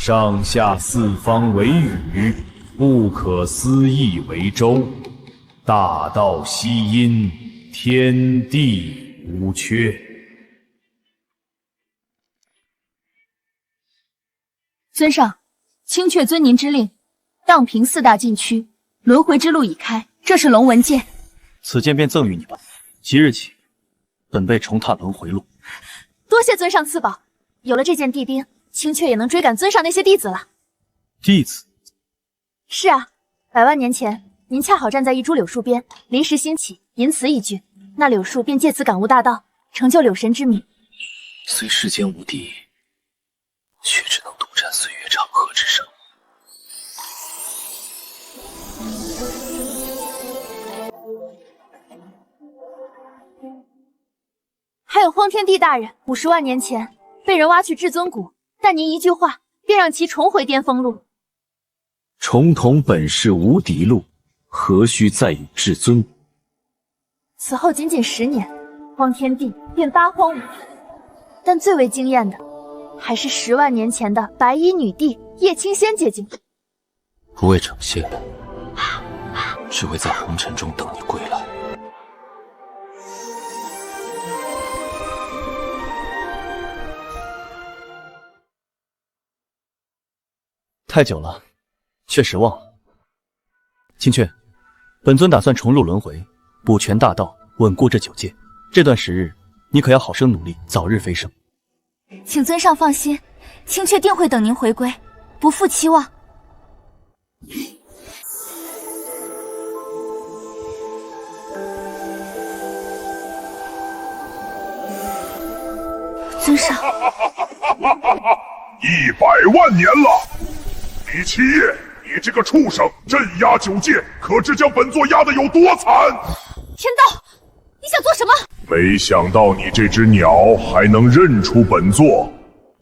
上下四方为宇，不可思议为周。大道希阴，天地无缺。尊上，青雀遵您之令，荡平4大禁区，轮回之路已开。这是龙纹剑，此剑便赠予你吧。即日起，本辈重踏轮回路。多谢尊上赐宝，有了这件地钉，青雀也能追赶尊上那些弟子了。弟子？是啊，100万年前，您恰好站在一株柳树边，临时兴起，吟词一句，那柳树便借此感悟大道，成就柳神之名。虽世间无敌，却只能独占岁月长河之上。还有荒天帝大人，50万年前被人挖去至尊骨，但您一句话，便让其重回巅峰路。重瞳本是无敌路，何须再与至尊骨？此后仅仅10年，荒天帝便八荒无敌。但最为惊艳的，还是10万年前的白衣女帝叶青仙结晶。不为惩戒，只为在红尘中等你归来。太久了，确实忘了。青雀，本尊打算重入轮回，补全大道，稳固这9界。这段时日，你可要好生努力，早日飞升。请尊上放心，青雀定会等您回归，不负期望。尊上，100万年了！李七夜，你这个畜生，镇压9界，可知将本座压得有多惨？天道，你想做什么？没想到你这只鸟还能认出本座。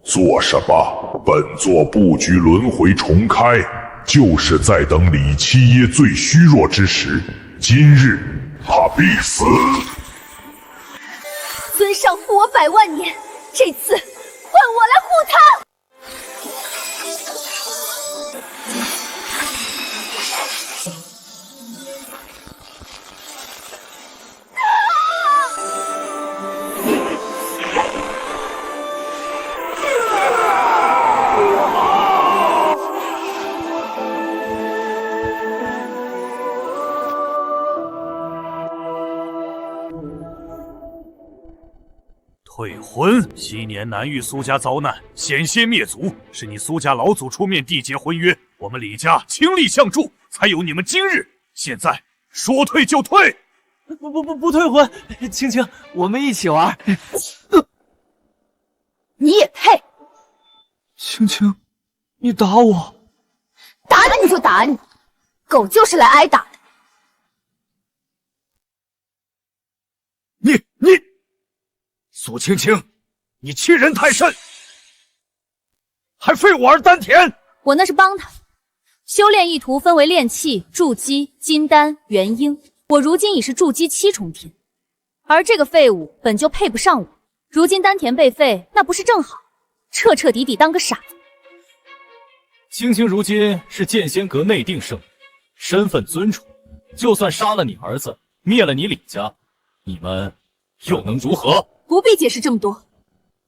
做什么？本座布局轮回重开，就是在等李七耶最虚弱之时。今日他必死。尊上护我100万年，这次换我来护他。退婚，昔年南域苏家遭难，险些灭族，是你苏家老祖出面缔结婚约，我们李家倾力相助，才有你们今日。现在说退就退。不退婚，青青，我们一起玩。你也配？青青，你打我！打你就打你，狗就是来挨打的。你，苏青青，你欺人太甚，还废我儿丹田！我那是帮他。修炼意图分为炼气、筑基、金丹、元婴，我如今已是筑基7重天，而这个废物本就配不上我。如今丹田被废，那不是正好，彻彻底底当个傻子。青青如今是剑仙阁内定圣女，身份尊崇，就算杀了你儿子，灭了你李家，你们又能如何？不必解释这么多，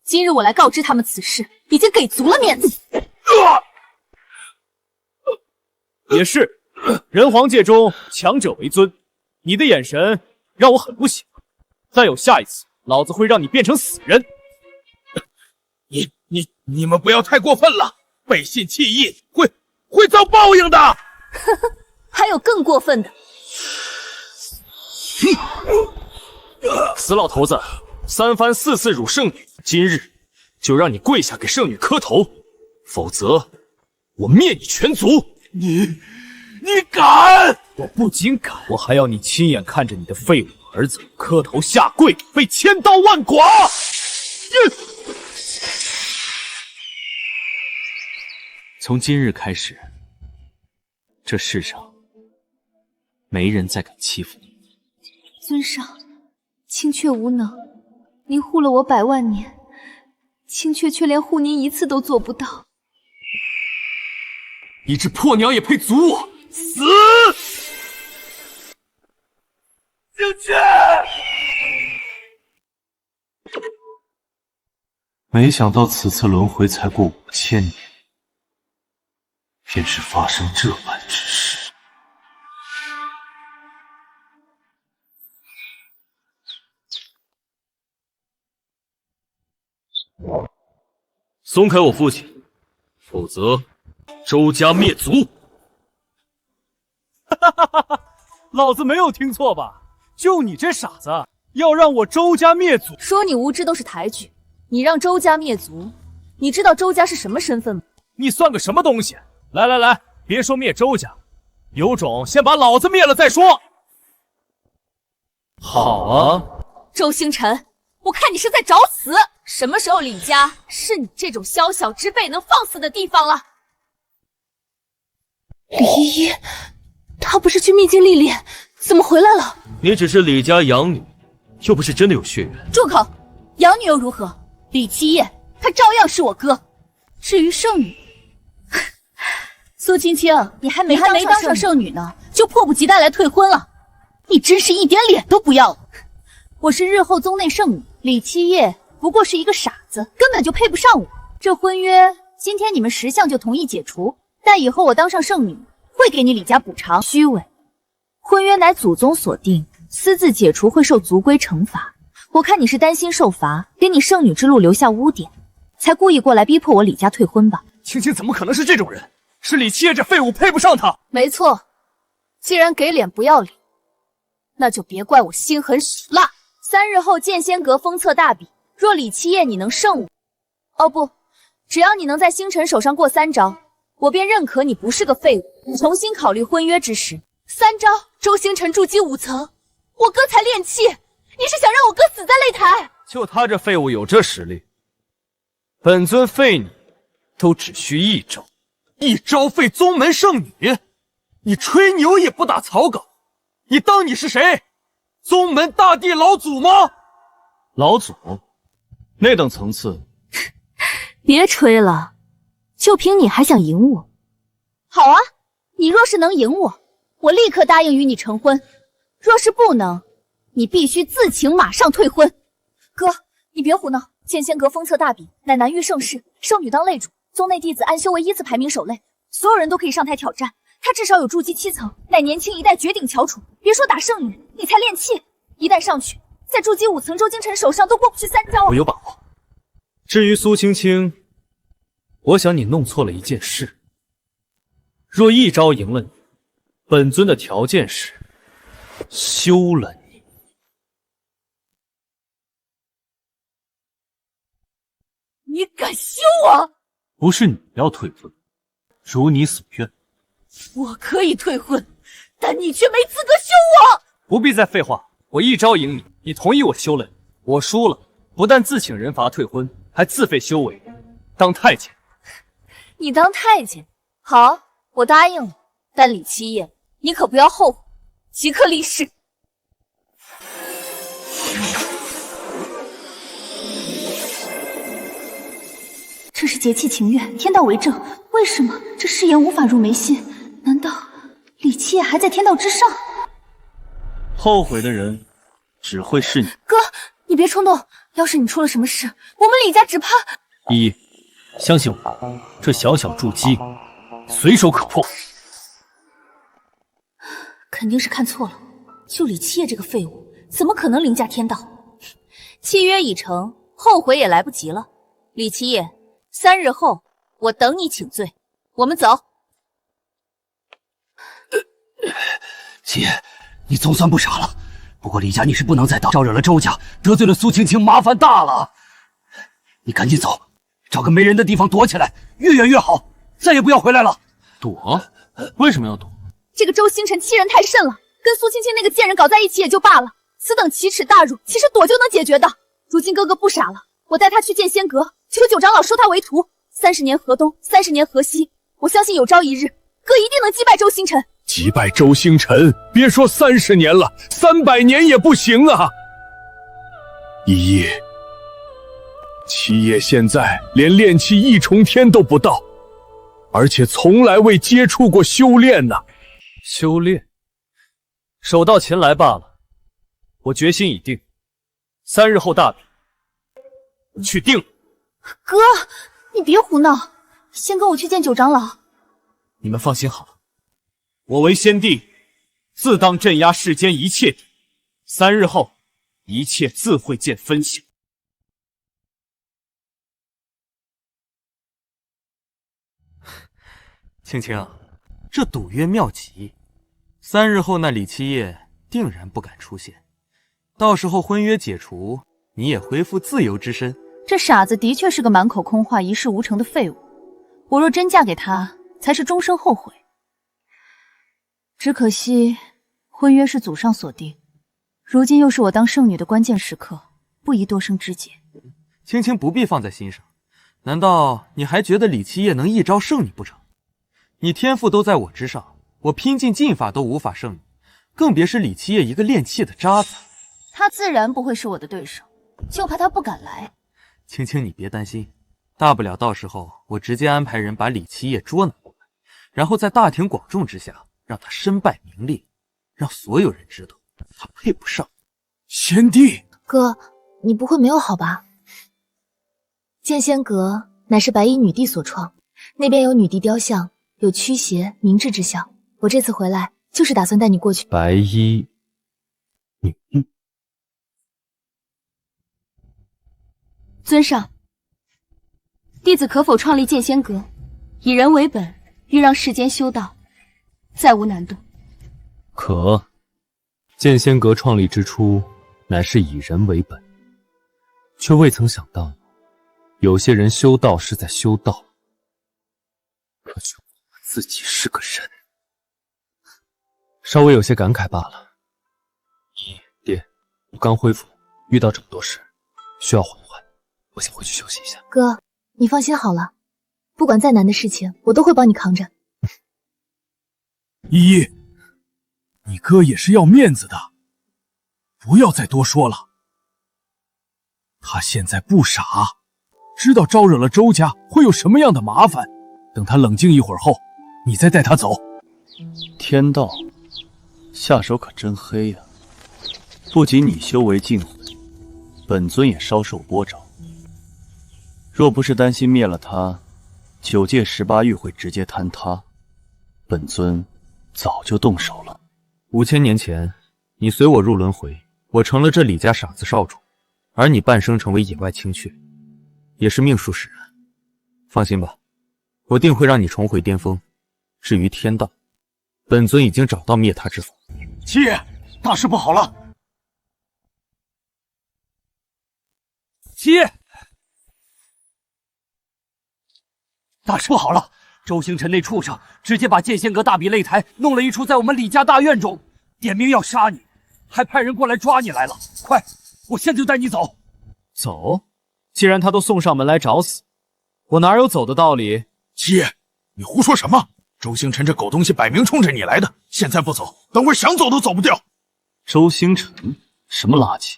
今日我来告知他们此事，已经给足了面子。也是，人皇界中强者为尊，你的眼神让我很不喜欢。再有下一次，老子会让你变成死人。你们不要太过分了，背信弃义会遭报应的。呵呵，还有更过分的。死老头子，3番4次辱圣女，今日就让你跪下给圣女磕头，否则我灭你全族！你敢？我不仅敢，我还要你亲眼看着你的废物儿子磕头下跪，被千刀万剐！从今日开始，这世上没人再敢欺负你。尊上，青雀无能，您护了我100万年，青雀却连护您1次都做不到。一只破鸟也配阻我？死！星去！没想到此次轮回才过5000年，便是发生这般之事。松开我父亲，否则周家灭族！哈哈哈哈！老子没有听错吧？就你这傻子，要让我周家灭族？说你无知都是抬举，你让周家灭族，你知道周家是什么身份吗？你算个什么东西？来来来，别说灭周家，有种先把老子灭了再说。好啊，周星辰，我看你是在找死！什么时候李家是你这种宵小之辈能放肆的地方了？李依依，她不是去秘境历练，怎么回来了？你只是李家养女，又不是真的有血缘。住口！养女又如何？李七夜，他照样是我哥。至于圣女，苏青青，你还没当上圣女呢，就迫不及待来退婚了，你真是一点脸都不要了。我是日后宗内圣女，李七夜不过是一个傻子，根本就配不上我。这婚约今天你们10项就同意解除，但以后我当上圣女，会给你李家补偿。虚伪，婚约乃祖宗所定，私自解除会受族规惩罚。我看你是担心受罚，给你圣女之路留下污点，才故意过来逼迫我李家退婚吧？青青怎么可能是这种人？是李七夜这废物配不上她。没错，既然给脸不要脸，那就别怪我心狠手辣。3日后剑仙阁封册大比，若李七夜你能胜我，哦不，只要你能在星辰手上过3招，我便认可你不是个废物。重新考虑婚约之时，3招周星辰筑基5层，我哥才练气，你是想让我哥死在擂台？就他这废物有这实力，本尊废你都只需1招，1招废宗门圣女？你吹牛也不打草稿，你当你是谁？宗门大帝老祖吗？老祖，那等层次。别吹了，就凭你还想赢我？好啊，你若是能赢我，我立刻答应与你成婚；若是不能，你必须自请马上退婚。哥，你别胡闹！剑仙阁封册大比，乃南域盛世，圣女当擂主，宗内弟子安修为依次排名首位，所有人都可以上台挑战。他至少有筑基7层，乃年轻一代绝顶翘楚。别说打圣女，你才练气，一旦上去，在筑基5层周京晨手上都过不去3招。我有把握。至于苏青青，我想你弄错了一件事。若1招赢了你，本尊的条件是休了你。你敢休我？不是你要退婚，如你所愿。我可以退婚，但你却没资格休我。不必再废话，我1招赢你，你同意我休了你。我输了，不但自请人罚退婚，还自废修为，当太监。你当太监？好，我答应了。但李七夜，你可不要后悔，即刻离世。这是结契情愿，天道为证。为什么这誓言无法入眉心？难道李七夜还在天道之上？后悔的人只会是你。哥，你别冲动，要是你出了什么事，我们李家只怕……依依，相信我，这小小筑基随手可破。肯定是看错了，就李七夜这个废物，怎么可能凌驾天道？契约已成，后悔也来不及了。李七夜，3日后我等你请罪。我们走。七爷，你总算不傻了。不过李家你是不能再当，招惹了周家，得罪了苏青青，麻烦大了。你赶紧走，找个没人的地方躲起来，越远越好，再也不要回来了。躲？为什么要躲？这个周星辰欺人太甚了，跟苏青青那个贱人搞在一起也就罢了，此等奇耻大辱，其实躲就能解决的。如今哥哥不傻了，我带他去见仙阁，求九长老收他为徒。30年河东，30年河西，我相信有朝一日，哥一定能击败周星辰。击败周星辰，别说30年了，300年也不行啊！依依，七爷现在连炼气1重天都不到，而且从来未接触过修炼呢。修炼，手到擒来罢了。我决心已定，3日后大比，去定了。哥，你别胡闹，先跟我去见九长老。你们放心好了，我为先帝，自当镇压世间一切，3日后，一切自会见分晓。青青，这赌约妙极，3日后那李七夜定然不敢出现，到时候婚约解除，你也恢复自由之身。这傻子的确是个满口空话、一事无成的废物。我若真嫁给他，才是终生后悔。只可惜，婚约是祖上所定，如今又是我当圣女的关键时刻，不宜多生枝节。青青不必放在心上，难道你还觉得李七夜能一招胜你不成？你天赋都在我之上，我拼尽劲法都无法胜你，更别是李七夜一个练气的渣子。他自然不会是我的对手，就怕他不敢来。青青，你别担心，大不了到时候我直接安排人把李七夜捉拿过来，然后在大庭广众之下让他身败名裂，让所有人知道他配不上。先帝，哥，你不会没有好吧？剑仙阁乃是白衣女帝所创，那边有女帝雕像，有驱邪明志之效。我这次回来就是打算带你过去。白衣女帝，尊上，弟子可否创立剑仙阁，以人为本，欲让世间修道再无难度？可。剑仙阁创立之初，乃是以人为本，却未曾想到，有些人修道是在修道，可却忘了自己是个人，稍微有些感慨罢了。爹，我刚恢复，遇到这么多事，需要缓缓，我想回去休息一下。哥，你放心好了，不管再难的事情，我都会帮你扛着。依依，你哥也是要面子的，不要再多说了。他现在不傻，知道招惹了周家会有什么样的麻烦，等他冷静一会儿后，你再带他走。天道，下手可真黑呀！不仅你修为尽毁，本尊也稍受波折。若不是担心灭了他，9界18域会直接坍塌，本尊早就动手了。5000年前，你随我入轮回，我成了这李家傻子少主，而你半生成为野外青雀，也是命数使然。放心吧，我定会让你重回巅峰。至于天道，本尊已经找到灭他之法。七爷，大事不好了！七爷，大事不好了！周星辰那畜生直接把剑仙阁大比擂台弄了一出在我们李家大院中，点名要杀你，还派人过来抓你来了。快，我现在就带你走。走？既然他都送上门来找死，我哪有走的道理？七爷，你胡说什么？周星辰这狗东西摆明冲着你来的，现在不走，等会想走都走不掉。周星辰，什么垃圾？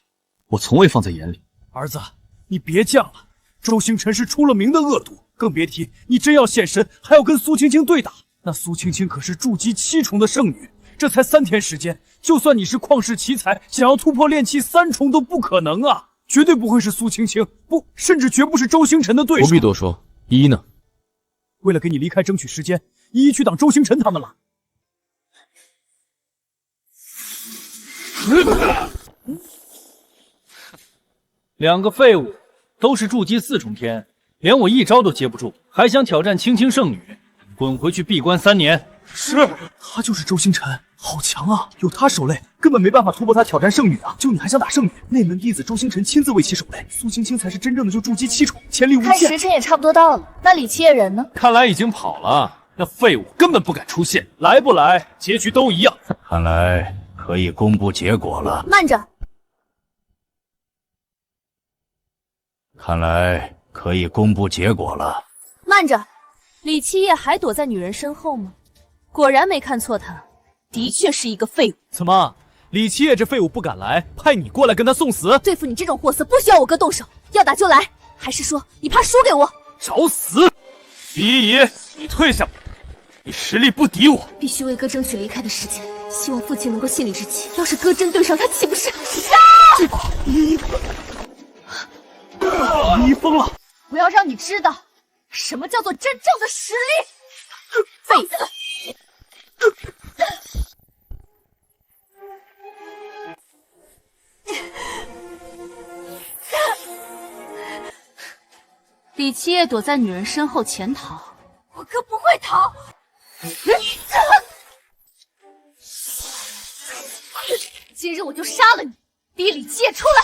我从未放在眼里。儿子，你别犟了，周星辰是出了名的恶毒，更别提你真要现身，还要跟苏青青对打。那苏青青可是筑基7重的圣女，这才3天时间，就算你是旷世奇才，想要突破炼气3重都不可能啊！绝对不会是苏青青，不，甚至绝不是周星辰的对手。不必多说，依依呢？为了给你离开争取时间，依依去挡周星辰他们了。2个废物，都是筑基4重天，连我一招都接不住，还想挑战青青圣女？滚回去闭关3年！是，他就是周星辰，好强啊！有他手累，根本没办法突破他挑战圣女啊！就你还想打圣女？内门弟子周星辰亲自为其手累，苏青青才是真正的就筑基7重，潜力无限。看时辰也差不多到了，那李七夜人呢？看来已经跑了，那废物根本不敢出现，来不来，结局都一样。看来可以公布结果了。慢着，看来可以公布结果了。慢着，李七夜还躲在女人身后吗？果然没看错他，的确是一个废物。怎么，李七夜这废物不敢来，派你过来跟他送死？对付你这种货色，不需要我哥动手，要打就来。还是说你怕输给我？找死！李依依，你退下吧，你实力不敌我。必须为哥争取离开的时间，希望父亲能够信你之气。要是哥真对上他，岂不是？你疯了！我要让你知道，什么叫做真正的实力！废子！李七夜躲在女人身后潜逃，我哥不会逃。今日我就杀了你，逼李七夜出来！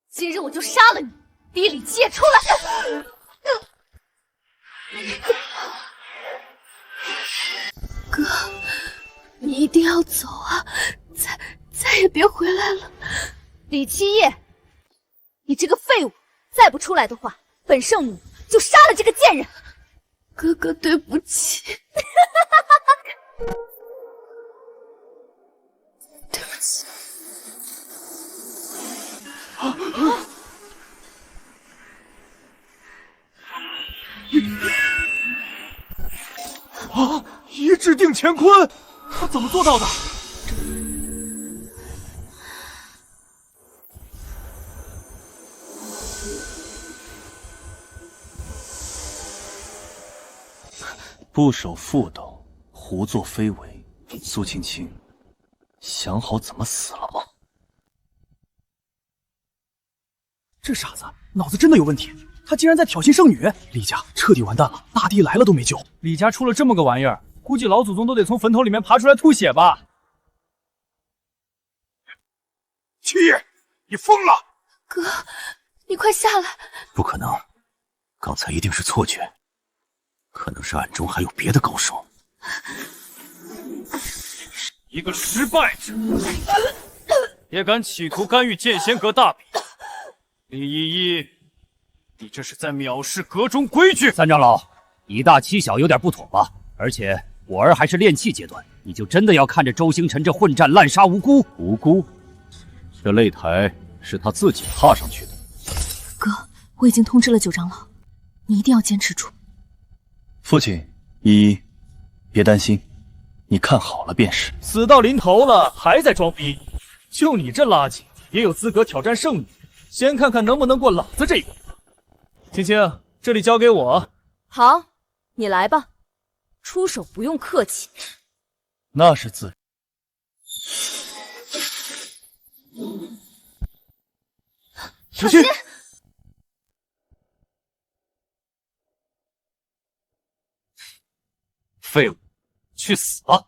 今日我就杀了你，逼李七夜出来！哥，你一定要走啊！再也别回来了。李七夜，你这个废物，再不出来的话，本圣女就杀了这个贱人。哥哥，对不起。对不起。啊！一掷定乾坤，他怎么做到的？不守妇道，胡作非为。苏青青，想好怎么死了吗？这傻子脑子真的有问题，他竟然在挑衅圣女，李家彻底完蛋了，大帝来了都没救。李家出了这么个玩意儿，估计老祖宗都得从坟头里面爬出来吐血吧。七爷，你疯了！哥，你快下来！不可能，刚才一定是错觉，可能是暗中还有别的高手。一个失败者，也敢企图干预剑仙阁大比？李依依，你这是在藐视阁中规矩！三长老，以大欺小有点不妥吧？而且我儿还是炼气阶段，你就真的要看着周星辰这混战滥杀无辜？无辜？这擂台是他自己踏上去的。哥，我已经通知了九长老，你一定要坚持住。父亲，依依，别担心，你看好了便是。死到临头了，还在装逼，就你这垃圾也有资格挑战圣女？先看看能不能过老子这一关。青青，这里交给我。好，你来吧，出手不用客气。那是自然。小心！废物，去死吧！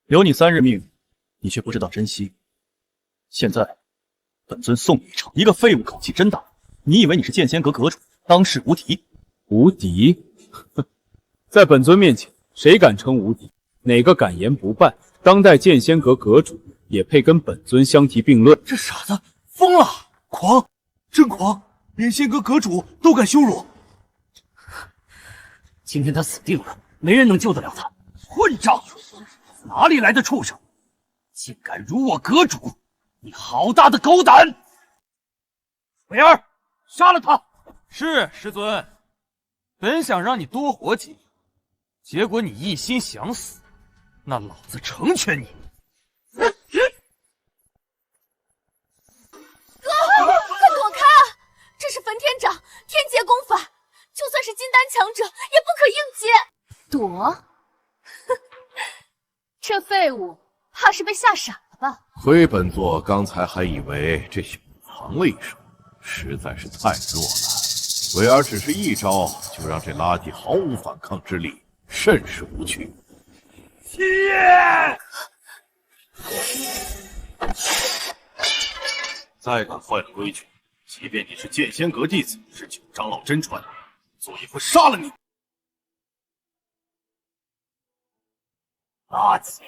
留你3日命，你却不知道珍惜。现在，本尊送你一程。一个废物口气真大，你以为你是剑仙阁阁主，当世无敌？无敌？哼，在本尊面前，谁敢称无敌？哪个敢言不败？当代剑仙阁阁主也配跟本尊相提并论？这傻子疯了，狂，真狂，连仙阁阁主都敢羞辱。今天他死定了，没人能救得了他。混账！哪里来的畜生，竟敢辱我阁主！你好大的狗胆！伟儿，杀了他！是师尊，本想让你多活几年，结果你一心想死，那老子成全你。哥，快躲开！这是焚天掌，天劫功法，就算是金丹强者也不可应接。躲？这废物怕是被吓傻了吧？亏本座刚才还以为这小子藏了一手，实在是太弱了。伟儿只是一招就让这垃圾毫无反抗之力，甚是无趣。七爷！再敢坏了规矩，即便你是剑仙阁弟子，是九长老真传，所以会杀了你。垃圾！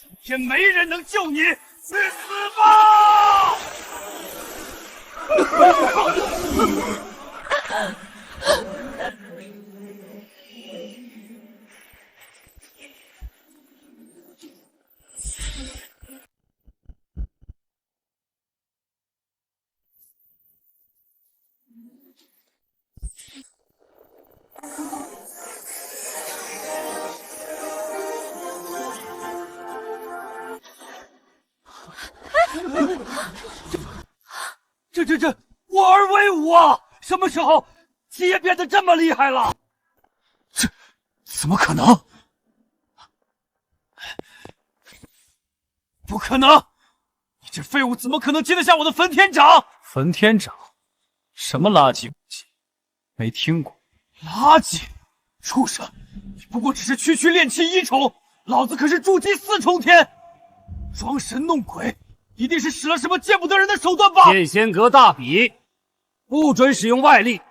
今天没人能救你，去死吧！这，我儿威武啊！什么时候七爷变得这么厉害了？这怎么可能？不可能！你这废物怎么可能接得下我的焚天掌？焚天掌，什么垃圾武器？没听过。垃圾！畜生！你不过只是区练气1重，老子可是筑基4重天！装神弄鬼，一定是使了什么见不得人的手段吧？剑仙阁大比，不准使用外力，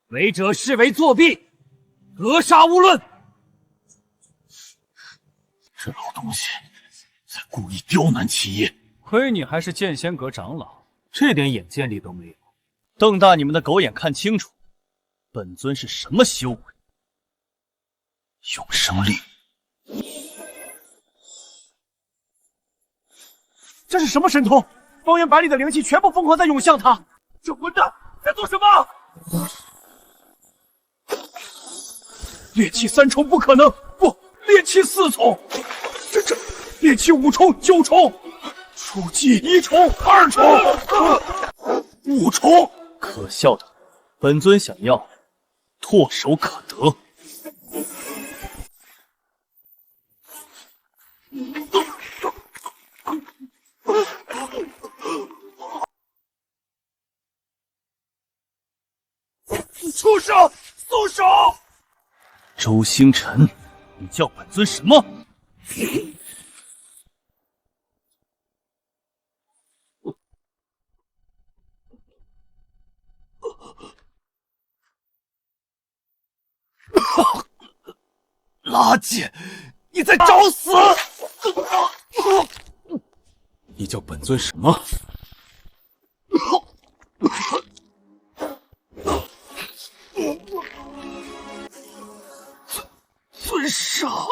违者视为作弊，格杀勿论。这老东西在故意刁难七爷，亏你还是剑仙阁长老，这点眼见力都没有。瞪大你们的狗眼看清楚，本尊是什么修为？永生力。这是什么神通？方圆百里的灵气全部疯狂在涌向他。这混蛋在做什么？炼气3重不可能，不，炼气4重。这炼气5重、9重，筑基1重、2重、5重。可笑的，本尊想要唾手可得。畜生，松手！周星辰，你叫本尊什么？垃圾！你在找死！你叫本尊什么？尊上，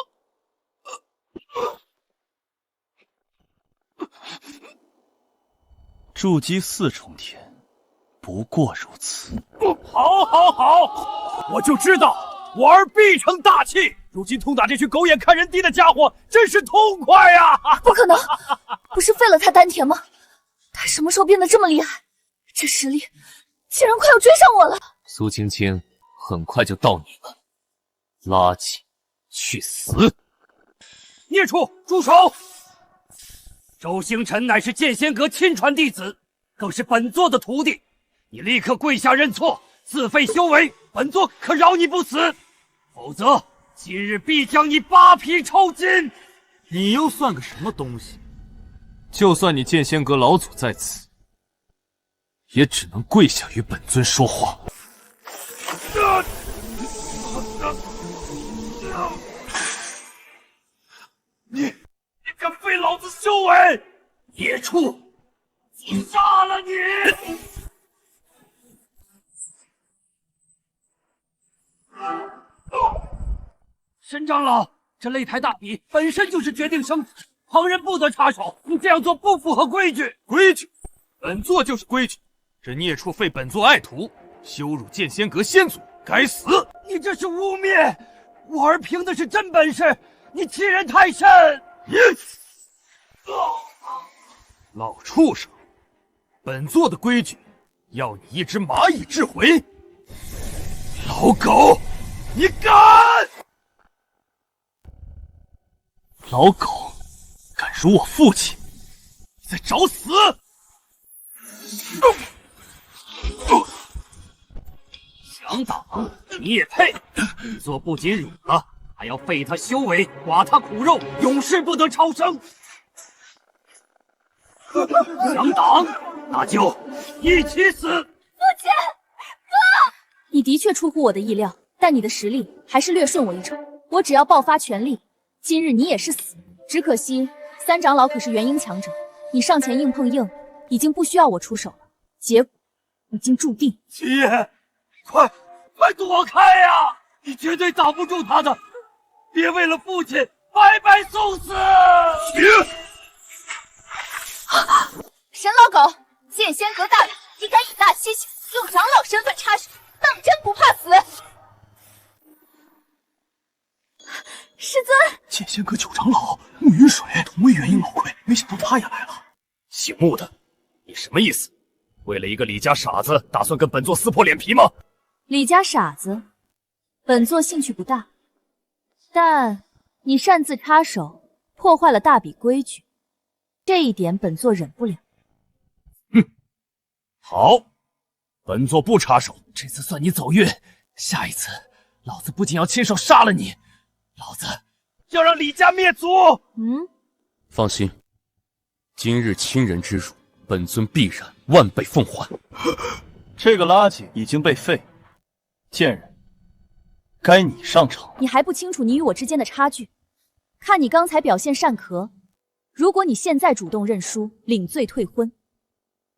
筑基4重天，不过如此。好，我就知道我儿必成大器。如今痛打这群狗眼看人低的家伙，真是痛快呀！不可能，不是废了他丹田吗？他什么时候变得这么厉害？这实力竟然快要追上我了！苏青青很快就到你了，垃圾，去死！孽畜，住手！周星辰乃是剑仙阁亲传弟子，更是本座的徒弟，你立刻跪下认错，自废修为，本座可饶你不死，否则今日必将你扒皮抽筋！你又算个什么东西？就算你剑仙阁老祖在此，也只能跪下与本尊说话。你敢废老子修为！野畜，我杀了你！沈长老，这擂台大比本身就是决定生死，旁人不得插手。你这样做不符合规矩。规矩，本座就是规矩。这孽畜废本座爱徒，羞辱剑仙阁先祖，该死！你这是污蔑！我儿凭的是真本事，你欺人太甚！老畜生，本座的规矩，要你一只蚂蚁掷回。老狗，你敢！老狗，敢辱我父亲，你在找死！想挡你也配！本座不仅辱了，还要废他修为，剐他骨肉，永世不得超生。想挡，那就一起死！父亲，哥，你的确出乎我的意料，但你的实力还是略逊我一筹。我只要爆发全力，今日你也是死。只可惜三长老可是元婴强者，你上前硬碰硬，已经不需要我出手了。结果已经注定。七爷，快躲开呀！你绝对挡不住他的！别为了父亲白白送死！沈老狗，剑仙阁大人，你敢以大欺小，用长老身份插手，当真不怕死？师尊，剑仙阁9长老慕云水同为元婴老魁，没想到他也来了。挺木的，你什么意思？为了一个李家傻子，打算跟本座撕破脸皮吗？李家傻子，本座兴趣不大，但你擅自插手，破坏了大比规矩，这一点本座忍不了。好，本座不插手。这次算你走运，下一次老子不仅要亲手杀了你，老子要让李家灭族！放心，今日亲人之辱，本尊必然万倍奉还。这个垃圾已经被废，贱人，该你上场。你还不清楚你与我之间的差距？看你刚才表现擅壳，如果你现在主动认输，领罪退婚，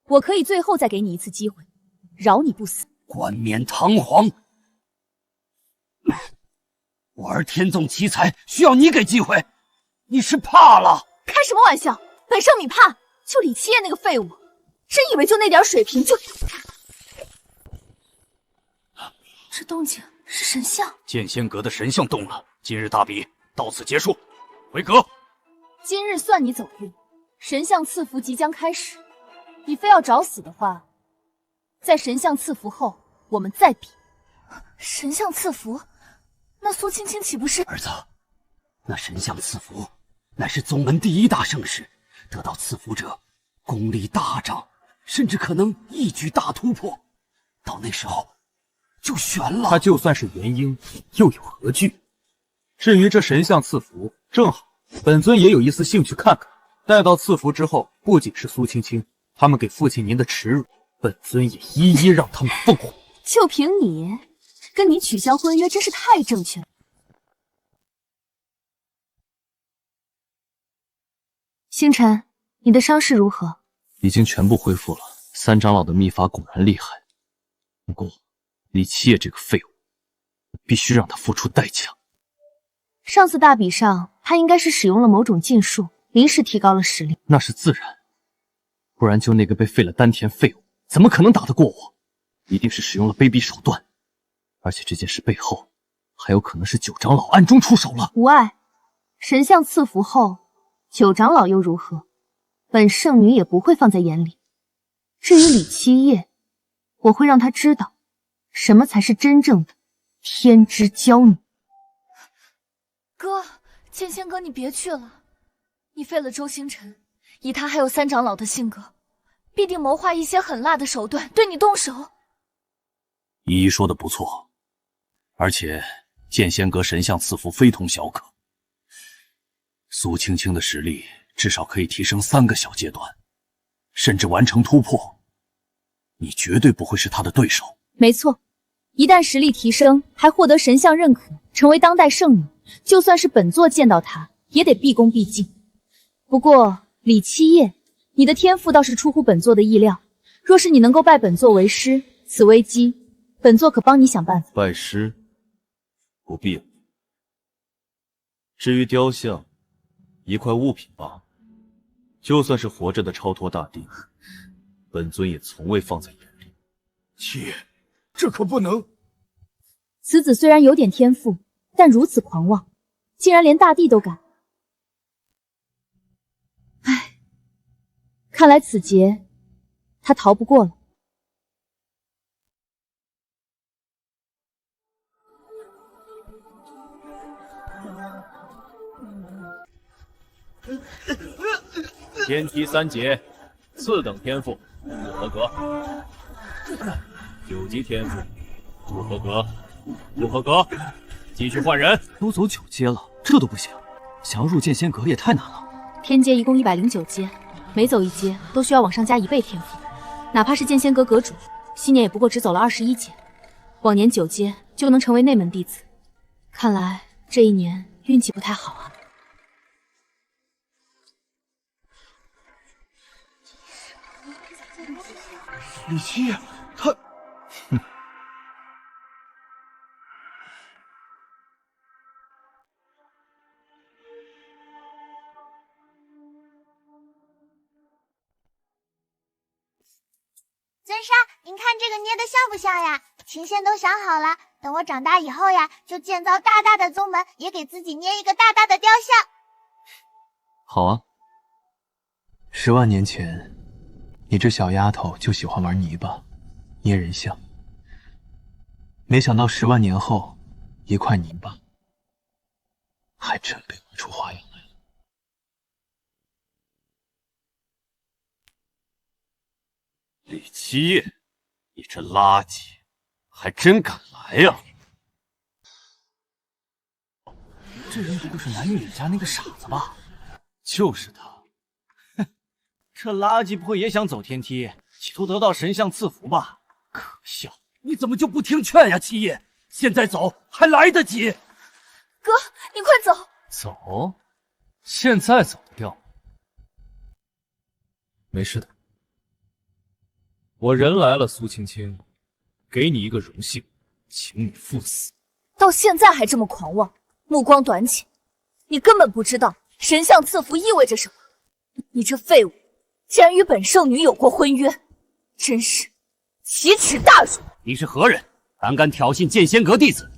我可以最后再给你一次机会，饶你不死。冠冕堂皇，我儿天纵奇才，需要你给机会，你是怕了？开什么玩笑！本圣女怕就李七夜那个废物，真以为就那点水平就……这动静是神像。剑仙阁的神像动了，今日大比到此结束，回阁。今日算你走运，神像赐福即将开始，你非要找死的话，在神像赐福后我们再比。神像赐福，那苏青青岂不是……儿子，那神像赐福乃是宗门第一大盛事，得到赐福者功力大涨，甚至可能一举大突破，到那时候就悬了。他就算是元婴，又有何惧？至于这神像赐福，正好本尊也有一丝兴趣看看。待到赐福之后，不仅是苏青青，他们给父亲您的耻辱，本尊也一一让他们奉还。就凭你，跟你取消婚约真是太正确了。星辰，你的伤势如何？已经全部恢复了。三长老的秘法果然厉害，不过李七夜这个废物，我必须让他付出代价。上次大比上，他应该是使用了某种禁术，临时提高了实力。那是自然，不然就那个被废了丹田废物，怎么可能打得过我？一定是使用了卑鄙手段，而且这件事背后还有可能是九长老暗中出手了。无碍，神像赐福后，九长老又如何？本圣女也不会放在眼里。至于李七夜，我会让他知道，什么才是真正的天之骄女。哥，剑仙哥，你别去了，你废了周星辰，以他还有三长老的性格，必定谋划一些狠辣的手段对你动手。依依说的不错，而且剑仙阁神像赐福非同小可，苏青青的实力至少可以提升3个小阶段，甚至完成突破，你绝对不会是他的对手。没错，一旦实力提升，还获得神像认可，成为当代圣女，就算是本座见到她，也得毕恭毕敬。不过李七夜，你的天赋倒是出乎本座的意料，若是你能够拜本座为师，此危机本座可帮你想办法。拜师不必了。至于雕像，一块物品罢了，就算是活着的超脱大帝，本尊也从未放在眼里。七，这可不能！此子虽然有点天赋，但如此狂妄，竟然连大帝都敢。唉，看来此劫他逃不过了。天梯3劫，次等天赋不合格；9级天赋不合格，不合格，继续换人。都走9阶了，这都不行，想要入剑仙阁也太难了。天阶一共109阶，每走1阶都需要往上加1倍天赋，哪怕是剑仙阁阁主，昔年也不过只走了21阶，往年9阶就能成为内门弟子。看来这一年运气不太好啊。李七夜，他……尊杀，您看这个捏的像不像呀？琴仙都想好了，等我长大以后呀，就建造大大的宗门，也给自己捏一个大大的雕像。好啊，10万年前你这小丫头就喜欢玩泥巴，捏人像。没想到10万年后，一块泥巴还真被玩出花样来了。李七夜，你这垃圾，还真敢来呀！这人不就是南域李家那个傻子吧？就是他。哼，这垃圾不会也想走天梯，企图得到神像赐福吧？可笑！你怎么就不听劝呀，七夜？现在走还来得及。哥，你快走！走？现在走得掉？没事的，我人来了，苏青青，给你一个荣幸，请你赴死。到现在还这么狂妄，目光短浅，你根本不知道神像赐福意味着什么。你这废物，竟然与本圣女有过婚约，真是奇耻大辱！你是何人？胆敢挑衅剑仙阁弟子？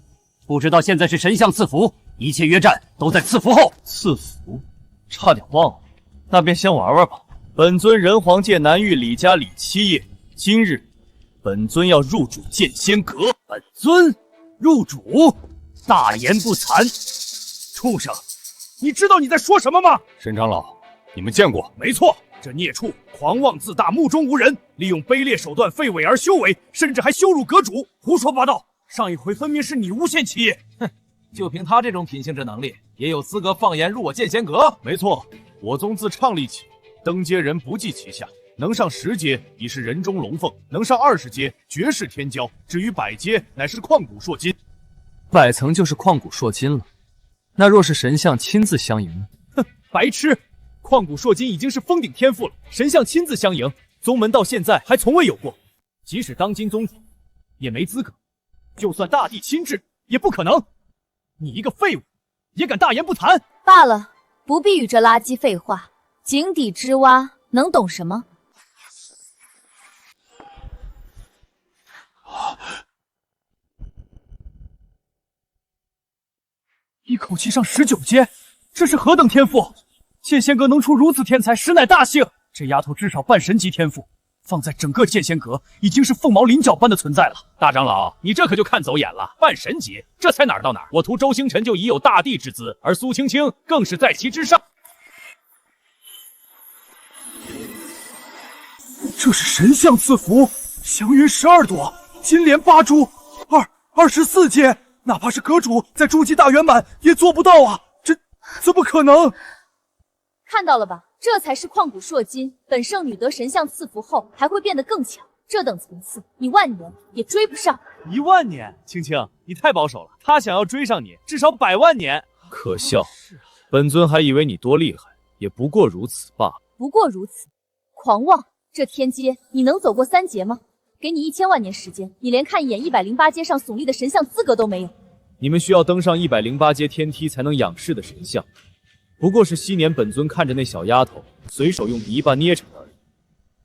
不知道现在是神像赐福，一切约战都在赐福后。赐福？差点忘了，那便先玩玩吧。本尊人皇界南域李家李七夜，今日本尊要入主剑仙阁。本尊入主？大言不惭！畜生，你知道你在说什么吗？沈长老，你们见过？没错，这孽畜狂妄自大，目中无人，利用卑劣手段废伪而修为，甚至还羞辱阁主，胡说八道！上一回分明是你诬陷七夜。哼，就凭他这种品性之能力，也有资格放言入我剑仙阁？没错，我宗自创立起，登阶人不计其下，能上10阶已是人中龙凤，能上20阶绝世天骄，至于100阶乃是旷古烁今。100层就是旷古烁今了，那若是神像亲自相迎呢？哼，白痴！旷古烁今已经是封顶天赋了，神像亲自相迎，宗门到现在还从未有过。即使当今宗主，也没资格。就算大帝亲至，也不可能。你一个废物，也敢大言不惭？罢了，不必与这垃圾废话。井底之蛙能懂什么？一口气上19阶，这是何等天赋！剑仙阁能出如此天才，实乃大幸。这丫头至少半神级天赋，放在整个剑仙阁已经是凤毛麟角般的存在了。大长老，你这可就看走眼了，半神级，这才哪儿到哪儿？我徒周星辰就已有大帝之姿，而苏青青更是在其之上。这是神像赐福，祥云12朵，金莲8株，24阶，哪怕是阁主在筑基大圆满也做不到啊！这怎么可能？看到了吧，这才是旷古烁今。本圣女得神像赐福后，还会变得更强。这等层次，你万年也追不上。1万年，青青，你太保守了。他想要追上你，至少100万年。可笑，本尊还以为你多厉害，也不过如此罢了。不过如此，狂妄！这天阶你能走过3阶吗？给你1000万年时间，你连看一眼108阶上耸立的神像资格都没有。你们需要登上108阶天梯才能仰视的神像，不过是昔年本尊看着那小丫头随手用泥巴捏成的而已。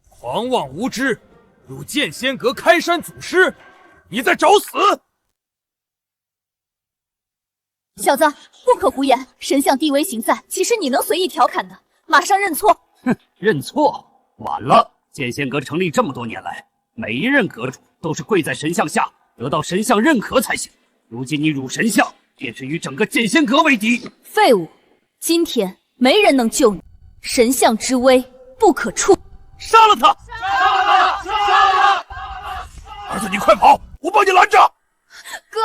狂妄无知，入剑仙阁开山祖师，你在找死！小子，不可胡言！神像地威行在，岂是你能随意调侃的？马上认错！哼，认错？晚了！剑仙阁成立这么多年来，每一任阁主都是跪在神像下，得到神像认可才行。如今你辱神像，便是与整个剑仙阁为敌。废物！今天没人能救你，神像之威不可触。杀了他！杀了他！杀了他！儿子，你快跑，我帮你拦着。哥，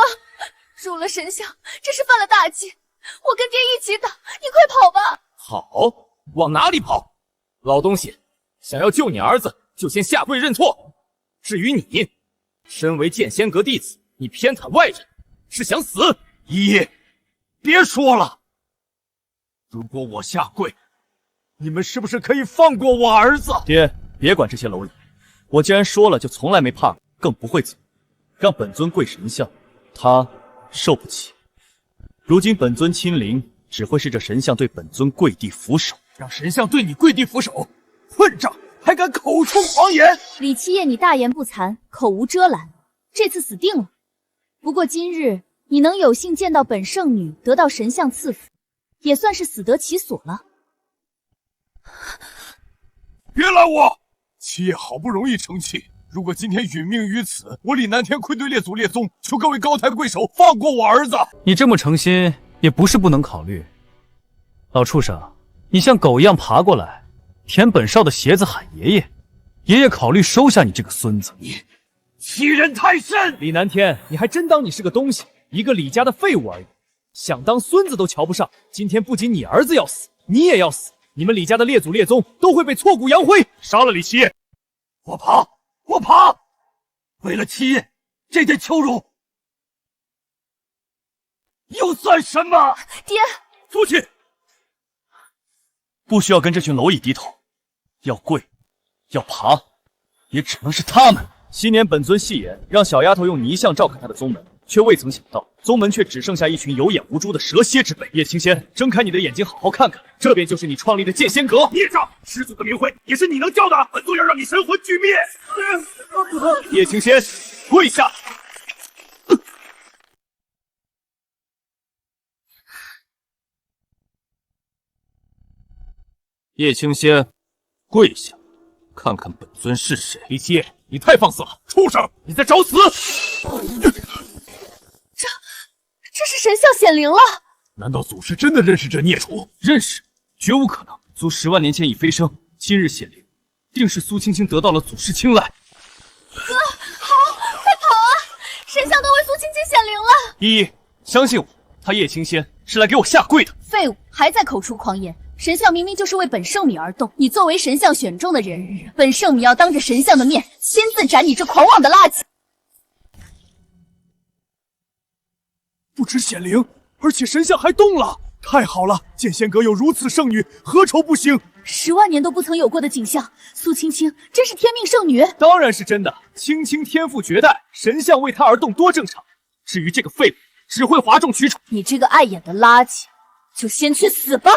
辱了神像，这是犯了大忌，我跟爹一起打，你快跑吧。好，往哪里跑？老东西，想要救你儿子，就先下跪认错。至于你，身为剑仙阁弟子，你偏袒外人，是想死？一夜，别说了。如果我下跪，你们是不是可以放过我儿子？爹，别管这些蝼蚁，我既然说了，就从来没怕过，更不会走。让本尊跪神像，他受不起。如今本尊亲临，只会是这神像对本尊跪地俯首。让神像对你跪地俯首，混账！还敢口出狂言！李七夜，你大言不惭，口无遮拦，这次死定了。不过今日你能有幸见到本圣女得到神像赐福，也算是死得其所了。别拦我！七爷好不容易成器，如果今天殒命于此，我李南天愧对列祖列宗，求各位高抬贵手放过我儿子。你这么诚心，也不是不能考虑。老畜生，你像狗一样爬过来，舔本少的鞋子喊爷爷，爷爷考虑收下你这个孙子。你欺人太甚！李南天，你还真当你是个东西，一个李家的废物而已，想当孙子都瞧不上。今天不仅你儿子要死，你也要死，你们李家的列祖列宗都会被挫骨扬灰。杀了李七爷！我爬，我爬！为了七爷，这点羞辱又算什么？爹，父亲，不需要跟这群蝼蚁低头，要跪，要爬，也只能是他们。昔年本尊戏言，让小丫头用泥像照看他的宗门，却未曾想到宗门却只剩下一群有眼无珠的蛇蝎之辈。叶青仙，睁开你的眼睛，好好看看，这便就是你创立的剑仙阁。孽障，师祖的名讳也是你能叫的，本座要让你神魂俱灭！叶青仙，跪下！叶青仙，跪下，看看本尊是谁。李七爷，你太放肆了，畜生，你在找死！这是神像显灵了。难道祖师真的认识这孽畜？认识，绝无可能。祖10万年前已飞升，今日显灵，定是苏青青得到了祖师青睐。哥，好，快跑啊！神像都为苏青青显灵了。依依，相信我，他叶青仙是来给我下跪的。废物，还在口出狂言。神像明明就是为本圣米而动，你作为神像选中的人，本圣米要当着神像的面亲自斩你这狂妄的垃圾。不止显灵，而且神像还动了，太好了！剑仙阁有如此圣女，何愁不行？10万年都不曾有过的景象，苏青青真是天命圣女。当然是真的，青青天赋绝代，神像为她而动多正常。至于这个废物，只会哗众取宠。你这个碍眼的垃圾，就先去死吧！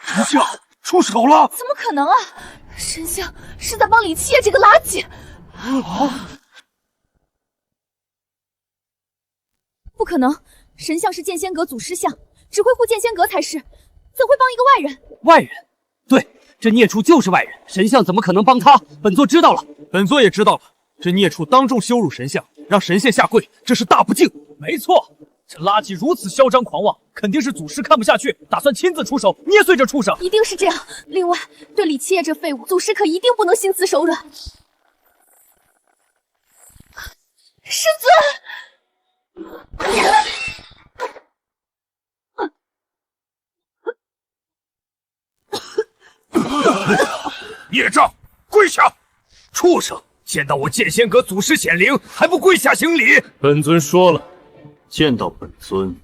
神像出手了！怎么可能啊！神像是在帮李七爷这个垃圾。不可能，神像是剑仙阁祖师像，只会护剑仙阁才是，怎会帮一个外人？外人？对，这孽畜就是外人，神像怎么可能帮他？本座知道了，本座也知道了。这孽畜当众羞辱神像，让神仙下跪，这是大不敬。没错，这垃圾如此嚣张狂妄，肯定是祖师看不下去，打算亲自出手捏碎这畜生。一定是这样。另外，对李七爷这废物，祖师可一定不能心慈手软。师尊，孽障，跪下！畜生，见到我剑仙阁祖师显灵，还不跪下行礼？本尊说了，见到本尊，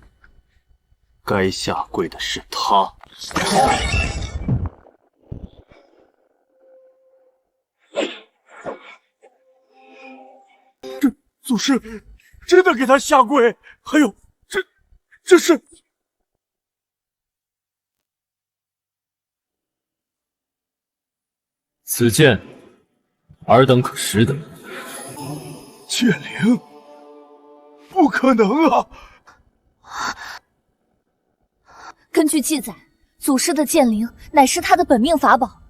该下跪的是他。祖师真的给他下跪，还有这是此剑，尔等可识得？剑灵？不可能啊！根据记载，祖师的剑灵乃是他的本命法宝，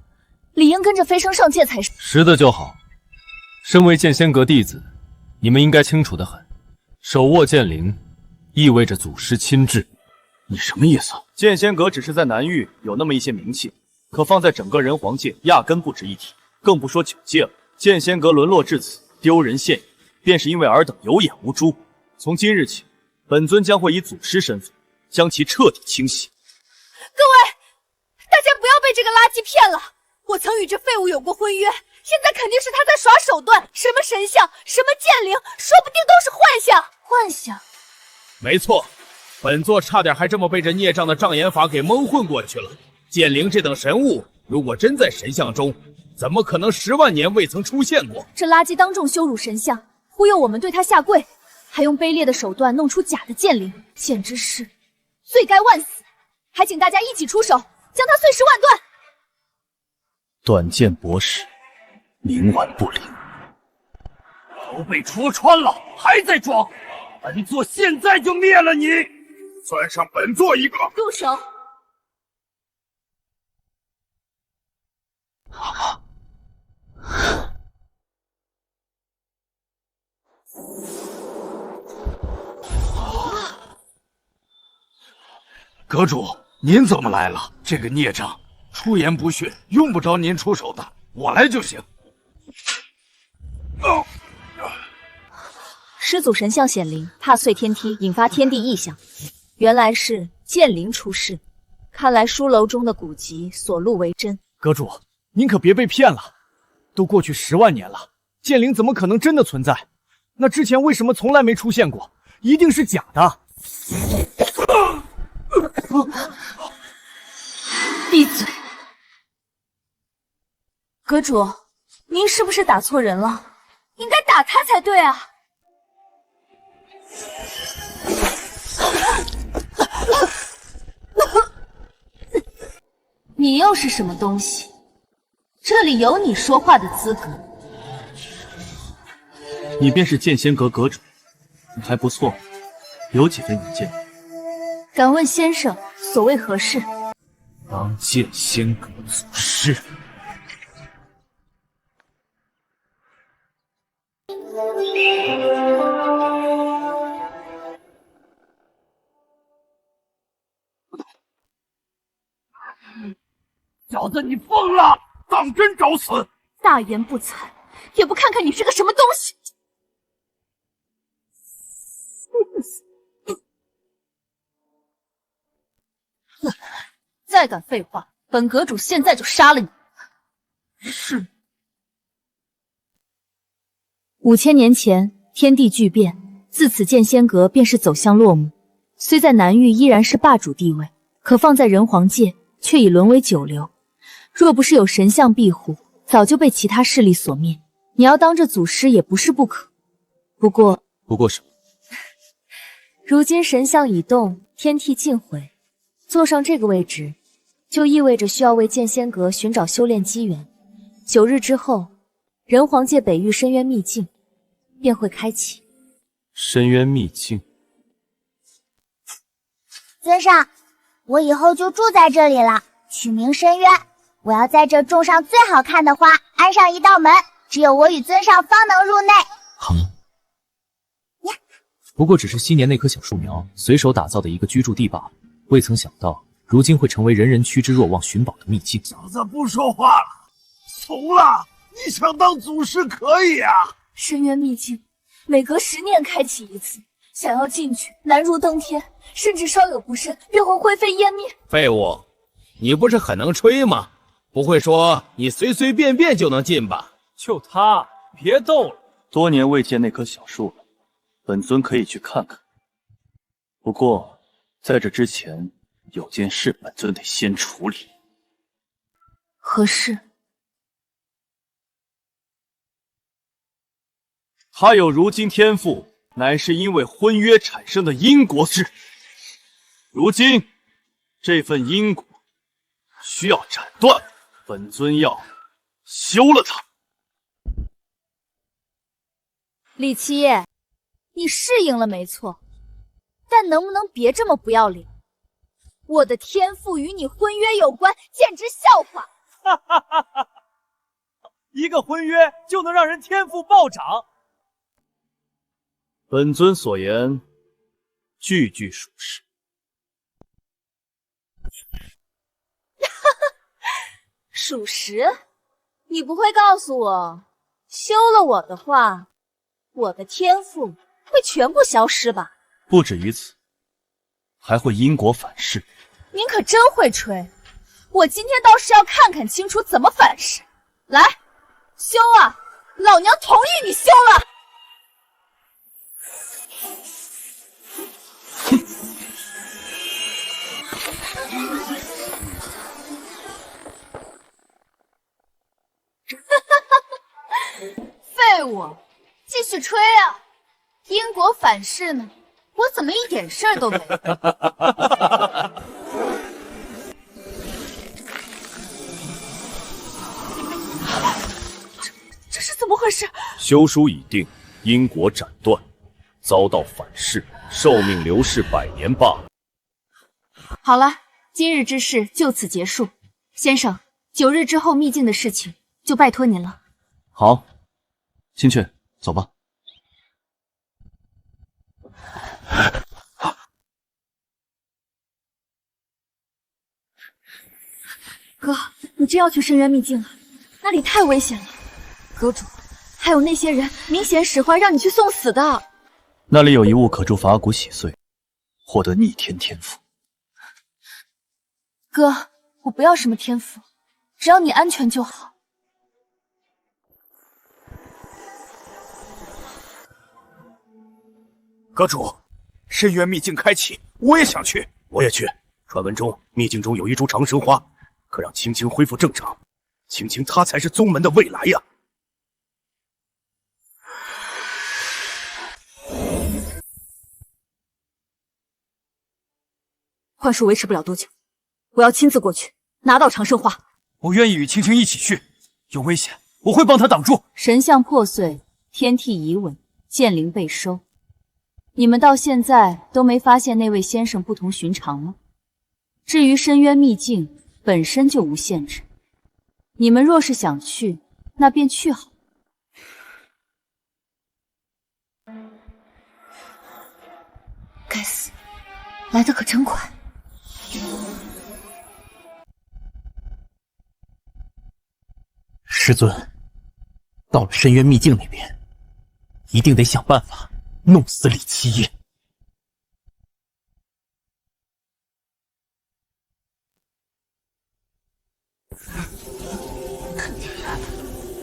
理应跟着飞升上界才是。识得就好。身为剑仙阁弟子，你们应该清楚得很，手握剑灵，意味着祖师亲至。你什么意思？剑仙阁只是在南域有那么一些名气，可放在整个人皇界压根不值一提，更不说9界了。剑仙阁沦落至此，丢人现眼，便是因为尔等有眼无珠。从今日起，本尊将会以祖师身份将其彻底清洗。各位，大家不要被这个垃圾骗了！我曾与这废物有过婚约，现在肯定是他在耍手段。什么神像，什么剑灵，说不定都是幻象。幻象？没错，本座差点还这么被这孽障的障眼法给蒙混过去了。剑灵这等神物，如果真在神像中，怎么可能10万年未曾出现过？这垃圾当众羞辱神像，忽悠我们对他下跪，还用卑劣的手段弄出假的剑灵，简直是罪该万死！还请大家一起出手，将他碎尸万段。短剑博士，冥顽不灵。都被戳穿了，还在装！本座现在就灭了你！算上本座一个！住手！阁主，您怎么来了？这个孽障出言不逊，用不着您出手的，我来就行。师祖神像显灵，踏碎天梯，引发天地异象。原来是剑灵出世，看来书楼中的古籍所录为真。阁主，您可别被骗了，都过去10万年了，剑灵怎么可能真的存在？那之前为什么从来没出现过？一定是假的。闭嘴！阁主，您是不是打错人了？应该打他才对啊！你又是什么东西？这里有你说话的资格。你便是剑仙阁阁主，还不错，有几分远见。敢问先生，所谓何事？当剑仙阁祖师。小子，你疯了！当真找死！大言不惭，也不看看你是个什么东西！再敢废话，本阁主现在就杀了你！是。5000年前，天地巨变，自此剑仙阁便是走向落幕。虽在南域依然是霸主地位，可放在人皇界却已沦为九流。若不是有神像庇护，早就被其他势力所灭。你要当这祖师也不是不可。不过什么？如今神像已动，天地尽毁，坐上这个位置，就意味着需要为剑仙阁寻找修炼机缘。9日之后，人皇界北域深渊秘境便会开启。深渊秘境。尊上，我以后就住在这里了，取名深渊。我要在这种上最好看的花，安上一道门，只有我与尊上方能入内。好。不过只是昔年那棵小树苗随手打造的一个居住地罢了，未曾想到如今会成为人人趋之若鹜寻宝的秘境。小子不说话了，怂了！你想当祖师可以啊！深渊秘境每隔10年开启一次，想要进去难如登天，甚至稍有不慎便会灰飞烟灭。废物，你不是很能吹吗？不会说你随随便便就能进吧？就他，别逗了。多年未见那棵小树了，本尊可以去看看。不过在这之前，有件事本尊得先处理。何事？他有如今天赋，乃是因为婚约产生的因果事。如今这份因果需要斩断，本尊要休了他。李七夜，你适应了没错，但能不能别这么不要脸？我的天赋与你婚约有关，简直笑话！哈哈哈哈！一个婚约就能让人天赋暴涨？本尊所言，句句属实。属实？你不会告诉我，休了我的话，我的天赋会全部消失吧？不止于此，还会因果反噬。您可真会吹！我今天倒是要看看清楚怎么反噬。来，休啊！老娘同意你休了。废物，继续吹啊！因果反噬呢？我怎么一点事儿都没有？这是怎么回事？休书已定，因果斩断，遭到反噬，寿命流逝100年罢了。好了，今日之事就此结束。先生，9日之后秘境的事情就拜托您了。好，青雀，走吧。哥，你真要去深渊秘境了？那里太危险了。阁主，还有那些人明显使坏，让你去送死的。那里有一物可助法骨洗碎，获得逆天天赋。哥，我不要什么天赋，只要你安全就好。阁主，深渊秘境开启，我也想去。我也去。传闻中秘境中有一株长生花，可让青青恢复正常。青青她才是宗门的未来呀！幻术维持不了多久，我要亲自过去拿到长生花。我愿意与青青一起去，有危险我会帮他挡住。神像破碎，天地已稳，剑灵被收。你们到现在都没发现那位先生不同寻常吗？至于深渊秘境，本身就无限制。你们若是想去，那便去好。该死，来得可真快！师尊，到了深渊秘境那边，一定得想办法弄死李七夜。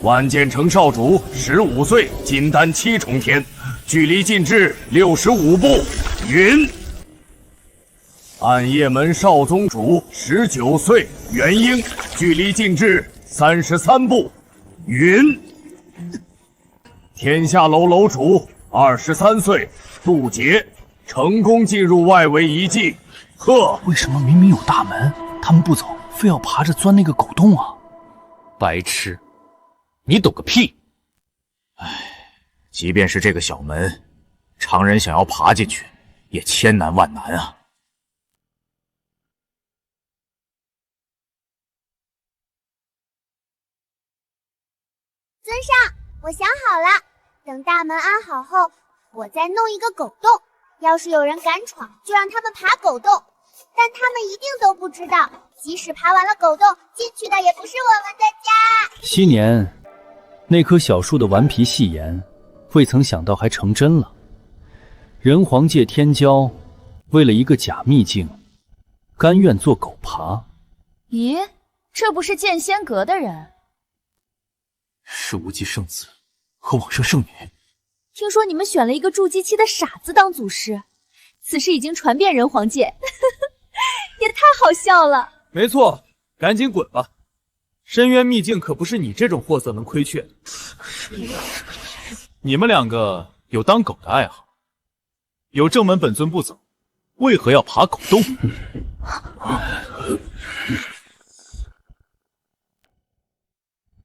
万剑城少主15岁，金丹7重天，距离禁制65步。云。暗夜门少宗主19岁，元婴，距离禁制33步。云。天下楼楼主23岁，渡劫，成功进入外围遗迹。呵，为什么明明有大门，他们不走，非要爬着钻那个狗洞啊？白痴，你懂个屁！即便是这个小门，常人想要爬进去，也千难万难啊！尊上，我想好了，等大门安好后，我再弄一个狗洞。要是有人敢闯，就让他们爬狗洞。但他们一定都不知道，即使爬完了狗洞，进去的也不是我们的家。7年，那棵小树的顽皮戏言，未曾想到还成真了。人皇界天骄，为了一个假秘境，甘愿做狗爬。咦，这不是剑仙阁的人？是无极圣子和往生圣女。听说你们选了一个筑基期的傻子当祖师，此事已经传遍人皇界，也太好笑了。没错，赶紧滚吧！深渊秘境可不是你这种货色能亏缺的。你们两个有当狗的爱好，有正门本尊不走，为何要爬狗洞？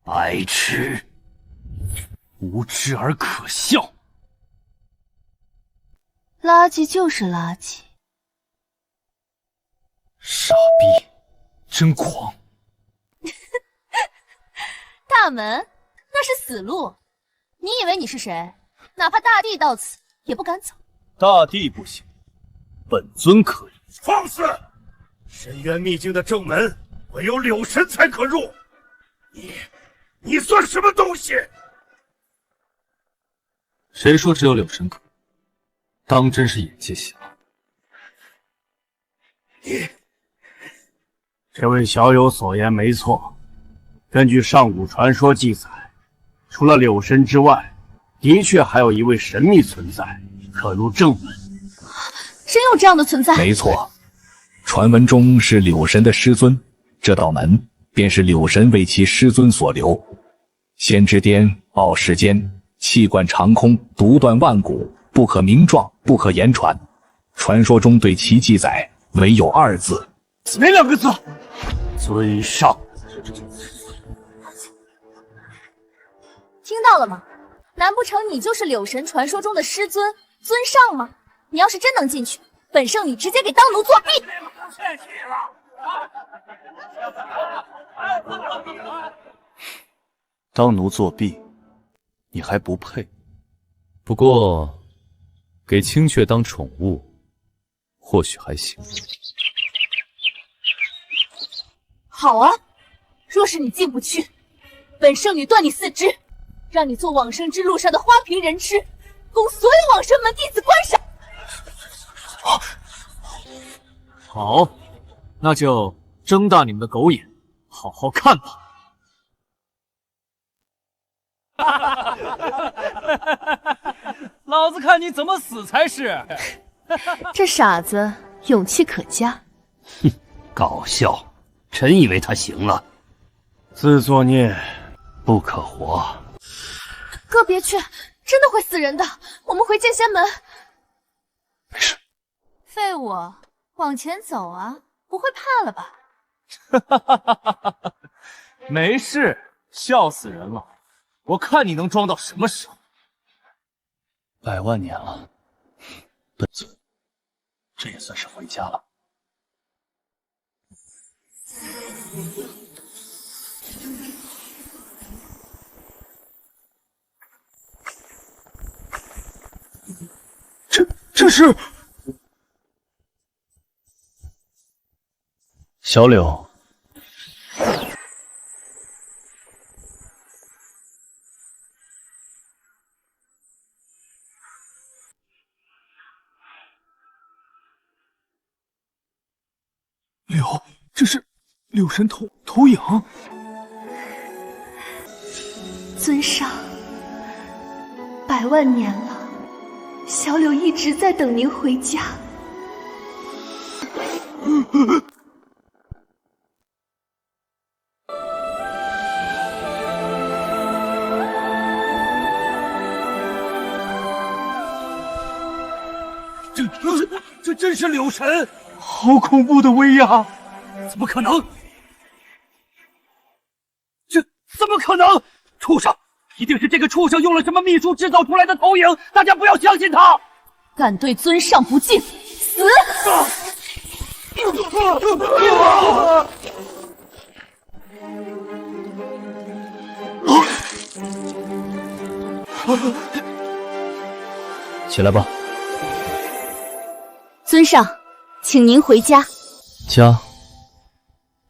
白痴，无知而可笑。垃圾就是垃圾。傻逼，真狂！大门，那是死路。你以为你是谁？哪怕大帝到此，也不敢走。大帝不行，本尊可以。放肆！深渊秘境的正门，唯有柳神才可入。你算什么东西？谁说只有柳神可？当真是眼界小。这位小友所言没错，根据上古传说记载，除了柳神之外，的确还有一位神秘存在，可入正门。真有这样的存在？没错，传闻中是柳神的师尊，这道门便是柳神为其师尊所留。先知颠，傲世间，气贯长空，独断万古，不可名状，不可言传。传说中对其记载唯有2字，哪2个字？尊上。听到了吗？难不成你就是柳神传说中的师尊尊上吗？你要是真能进去，本圣女直接给当奴作弊！当奴作弊，你还不配。不过，给青雀当宠物，或许还行。好啊，若是你进不去，本圣女断你四肢，让你做往生之路上的花瓶人吃，供所有往生门弟子观赏。好，那就睁大你们的狗眼，好好看吧。老子看你怎么死才是！这傻子勇气可嘉。哼，搞笑！真以为他行了？自作孽不可活。哥别去，真的会死人的。我们回剑仙门。没事。废物，往前走啊！不会怕了吧？没事，笑死人了。我看你能装到什么时候？100万年了，本尊这也算是回家了。这是小柳。这是柳神投影。尊上，100万年了，小柳一直在等您回家。这真是柳神！好恐怖的威压！怎么可能？这怎么可能？畜生！一定是这个畜生用了什么秘术制造出来的投影！大家不要相信他！敢对尊上不敬，死！起来吧。尊上，请您回家。家？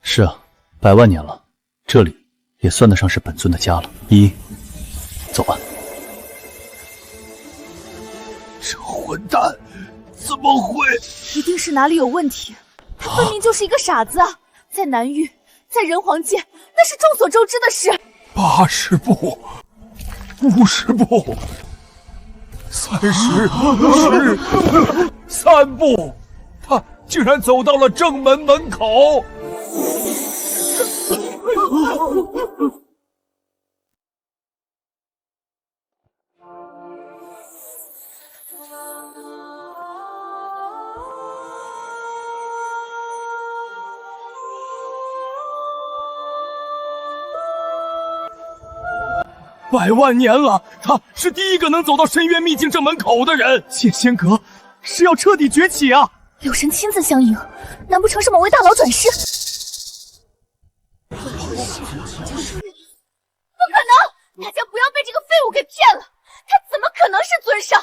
是啊，100万年了，这里也算得上是本尊的家了。走吧。这混蛋怎么会？一定是哪里有问题。他分明就是一个傻子啊！在南域，在人皇界，那是众所周知的事。 80步，50步，30、10、3步，他竟然走到了正门门口。100万年了，他是第一个能走到深渊秘境正门口的人。剑仙阁是要彻底崛起啊！柳神亲自相迎，难不成是某位大佬转世？不可能！大家不要被这个废物给骗了，他怎么可能是尊上？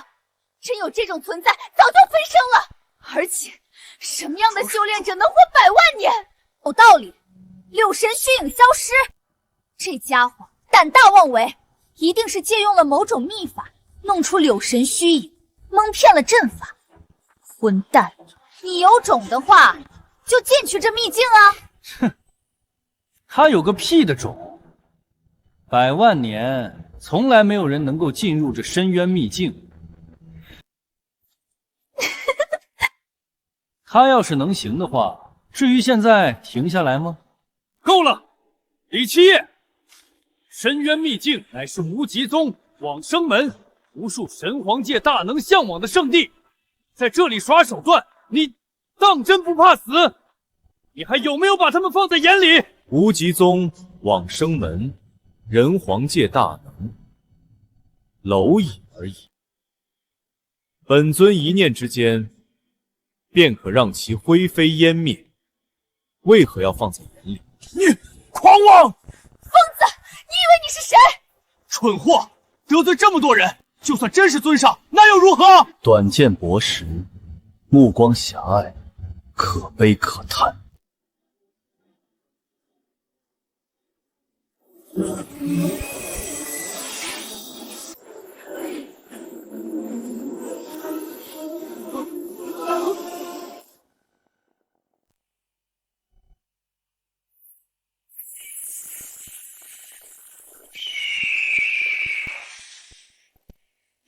真有这种存在，早就飞升了。而且，什么样的修炼者能活100万年？有道理，柳神虚影消失，这家伙胆大妄为。 一定是借用了某种秘法，弄出柳神虚影，蒙骗了阵法。混蛋！你有种的话，就进去这秘境啊！哼，他有个屁的种！100万年，从来没有人能够进入这深渊秘境。他要是能行的话，至于现在停下来吗？够了，李七夜。 深渊秘境乃是无极宗往生门，无数神皇界大能向往的圣地，在这里耍手段，你当真不怕死？你还有没有把他们放在眼里？无极宗往生门，人皇界大能，蝼蚁而已。本尊一念之间，便可让其灰飞烟灭，为何要放在眼里？你狂妄！ 疯子，你以为你是谁？蠢货，得罪这么多人，就算真是尊上，那又如何？短见薄识，目光狭隘，可悲可叹。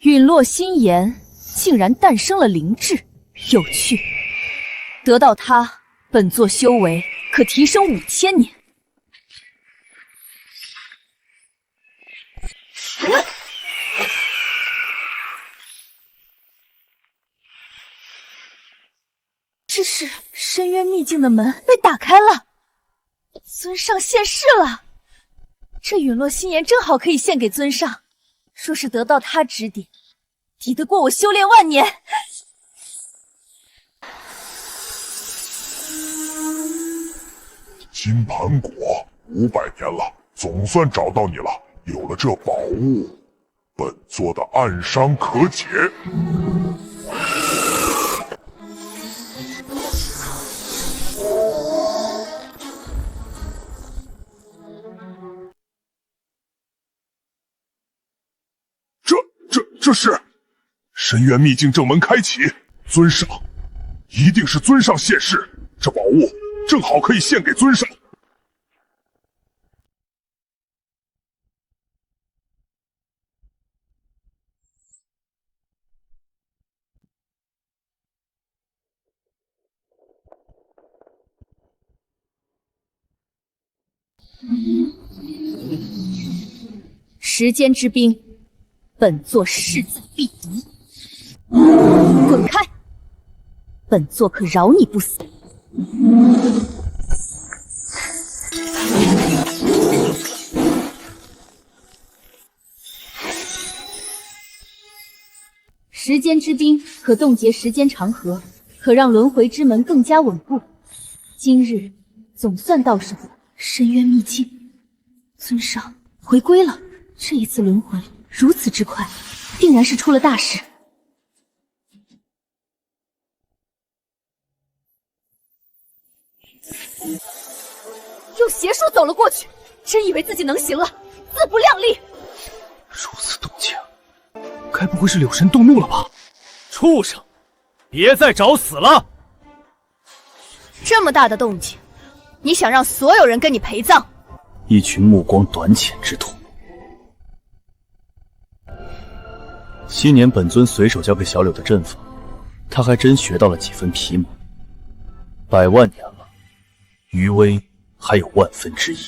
陨落心炎竟然诞生了灵智，有趣。得到它，本座修为可提升5000年。这是深渊秘境的门被打开了，尊上现世了。这陨落心炎正好可以献给尊上。若是得到他指点，抵得过我修炼万年。金盘果500年了，总算找到你了。有了这宝物，本座的暗伤可解。这是深渊秘境正门开启，尊上，一定是尊上现世，这宝物正好可以献给尊上。时间之冰。本座势在必得，滚开！本座可饶你不死。时间之冰可冻结时间长河，可让轮回之门更加稳固。今日总算到手深渊秘境，尊上回归了。这一次轮回如此之快，定然是出了大事。用邪术走了过去，真以为自己能行了，自不量力！如此动静，该不会是柳神动怒了吧？畜生，别再找死了！这么大的动静，你想让所有人跟你陪葬？一群目光短浅之徒。昔年本尊随手交给小柳的阵法，他还真学到了几分皮毛。100万年了，余威还有万分之一。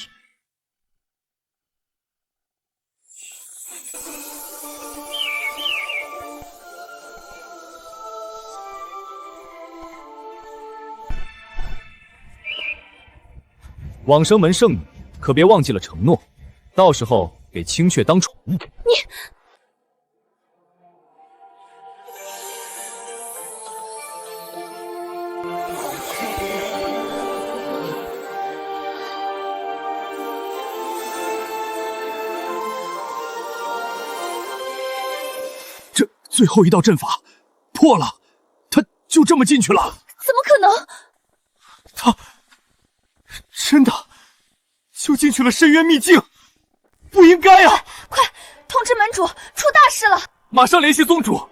往生门圣女，可别忘记了承诺，到时候给青雀当宠物。你。最后一道阵法破了，他就这么进去了？怎么可能？他真的就进去了深渊秘境，不应该啊！快通知门主，出大事了！马上联系宗主。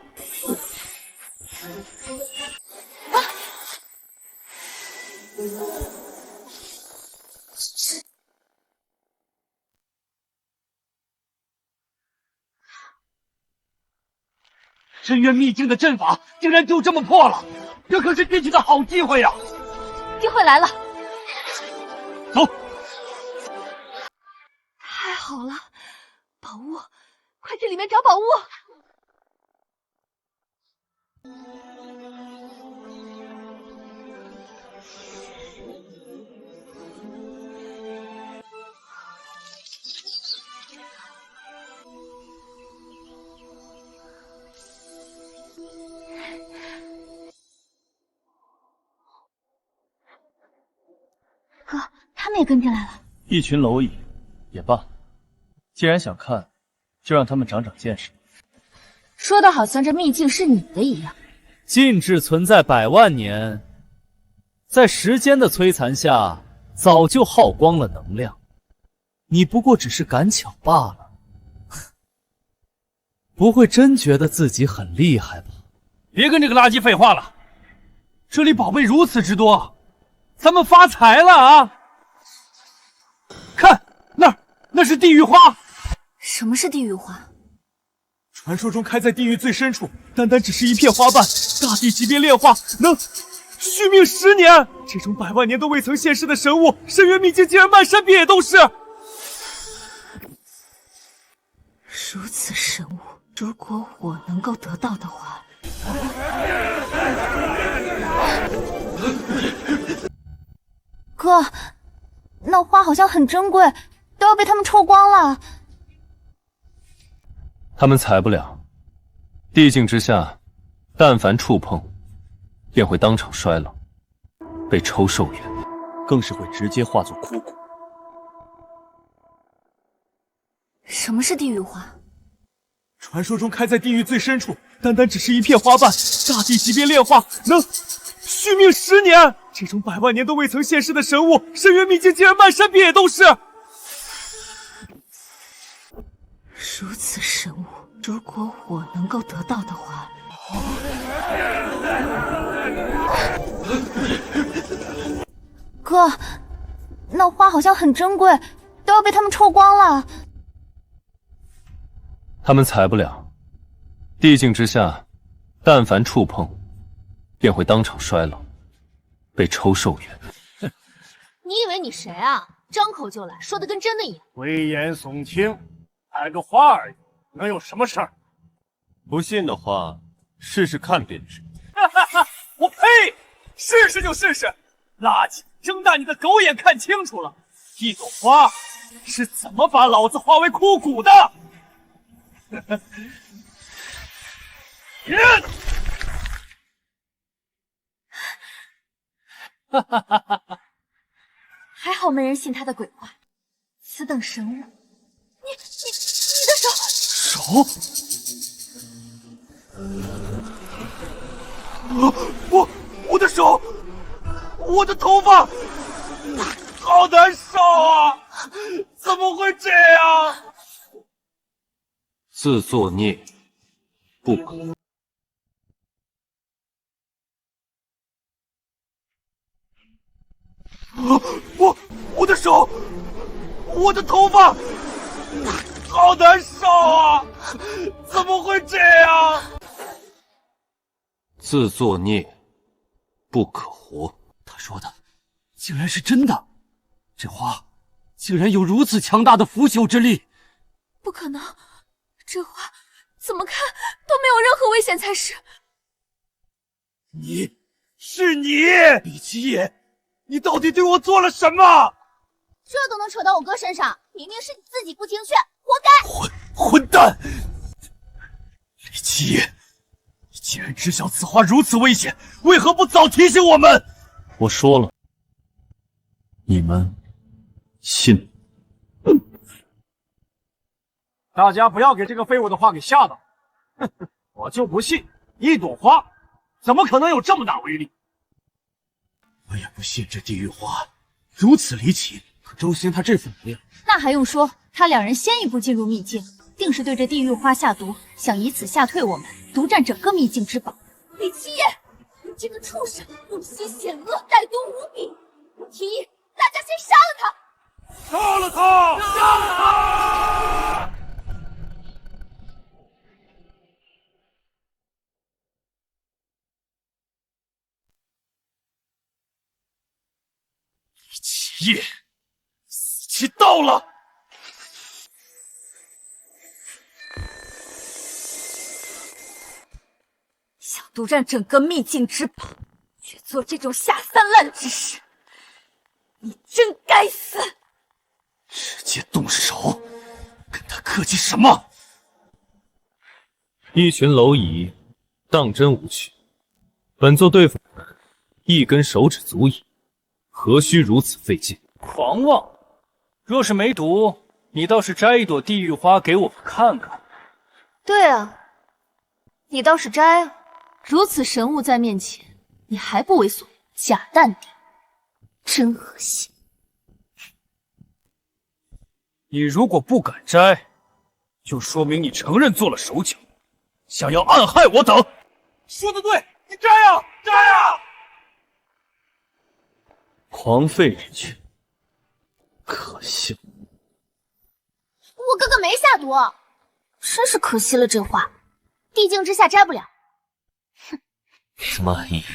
深渊秘境的阵法竟然就这么破了，这可是进去的好机会呀！机会来了，走！太好了，宝物，快去里面找宝物！哥，他们也跟进来了。一群蝼蚁，也罢。既然想看，就让他们长长见识。说的好像这秘境是你的一样。禁制存在100万年，在时间的摧残下，早就耗光了能量。你不过只是赶巧罢了，不会真觉得自己很厉害吧？别跟这个垃圾废话了，这里宝贝如此之多，咱们发财了啊！看那是地狱花。什么是地狱花？传说中开在地狱最深处，单单只是一片花瓣，大地级别炼化，能续命10年。这种100万年都未曾现世的神物，深渊秘境竟然漫山遍野都是。如此神物，如果我能够得到的话，哥，那花好像很珍贵，都要被他们抽光了。他们采不了，地境之下，但凡触碰，便会当场衰老，被抽寿元，更是会直接化作枯骨。什么是地狱花？传说中开在地狱最深处，单单只是一片花瓣，大地级别炼化，能续命10年。这种100万年都未曾现世的神物，深渊秘境竟然漫山遍野都是。如此神物，如果我能够得到的话，哥，那花好像很珍贵，都要被他们抽光了。他们采不了，地境之下，但凡触碰，便会当场衰老，被抽寿元。你以为你谁啊？张口就来，说的跟真的一样。危言耸听，采个花而已，能有什么事儿？不信的话，试试看便知。我呸！试试就试试，垃圾！睁大你的狗眼看清楚了，一朵花是怎么把老子化为枯骨的？还好没人信他的鬼话。此等神物，你的手！我的手，我的头发，好难受啊！怎么会这样？自作孽不可。我的手，我的头发，好难受啊！怎么会这样？自作孽不可活。他说的竟然是真的，这花竟然有如此强大的腐朽之力。不可能，这花怎么看都没有任何危险才是。你李七爷，你到底对我做了什么？这都能扯到我哥身上，明明是你自己不听劝，活该！混蛋！李七爷，你既然知晓此花如此危险，为何不早提醒我们？我说了，你们信？大家不要给这个废物的话给吓到。我就不信，一朵花怎么可能有这么大威力？我也不信这地狱花如此离奇。可周兴他这副模样，那还用说？他2人先一步进入秘境，定是对这地狱花下毒，想以此吓退我们，独占整个秘境之宝。李七爷，你这个畜生，用心险恶，歹毒无比！我提议大家先杀了他。杀了他！杀了他！李七爷，死期到了！想独占整个秘境之宝，却做这种下三滥之事，你真该死！直接动手，跟他客气什么？一群蝼蚁，当真无趣。本座对付你们，一根手指足矣，何须如此费劲？狂妄！若是没毒，你倒是摘一朵地狱花给我们看看。对啊，你倒是摘啊！如此神物在面前，你还不为所动，假淡定，真恶心！你如果不敢摘，就说明你承认做了手脚，想要暗害我等。说的对，你摘呀，摘呀！狂吠之躯，可笑。我哥哥没下毒，真是可惜了这话。地境之下摘不了。什么玩意？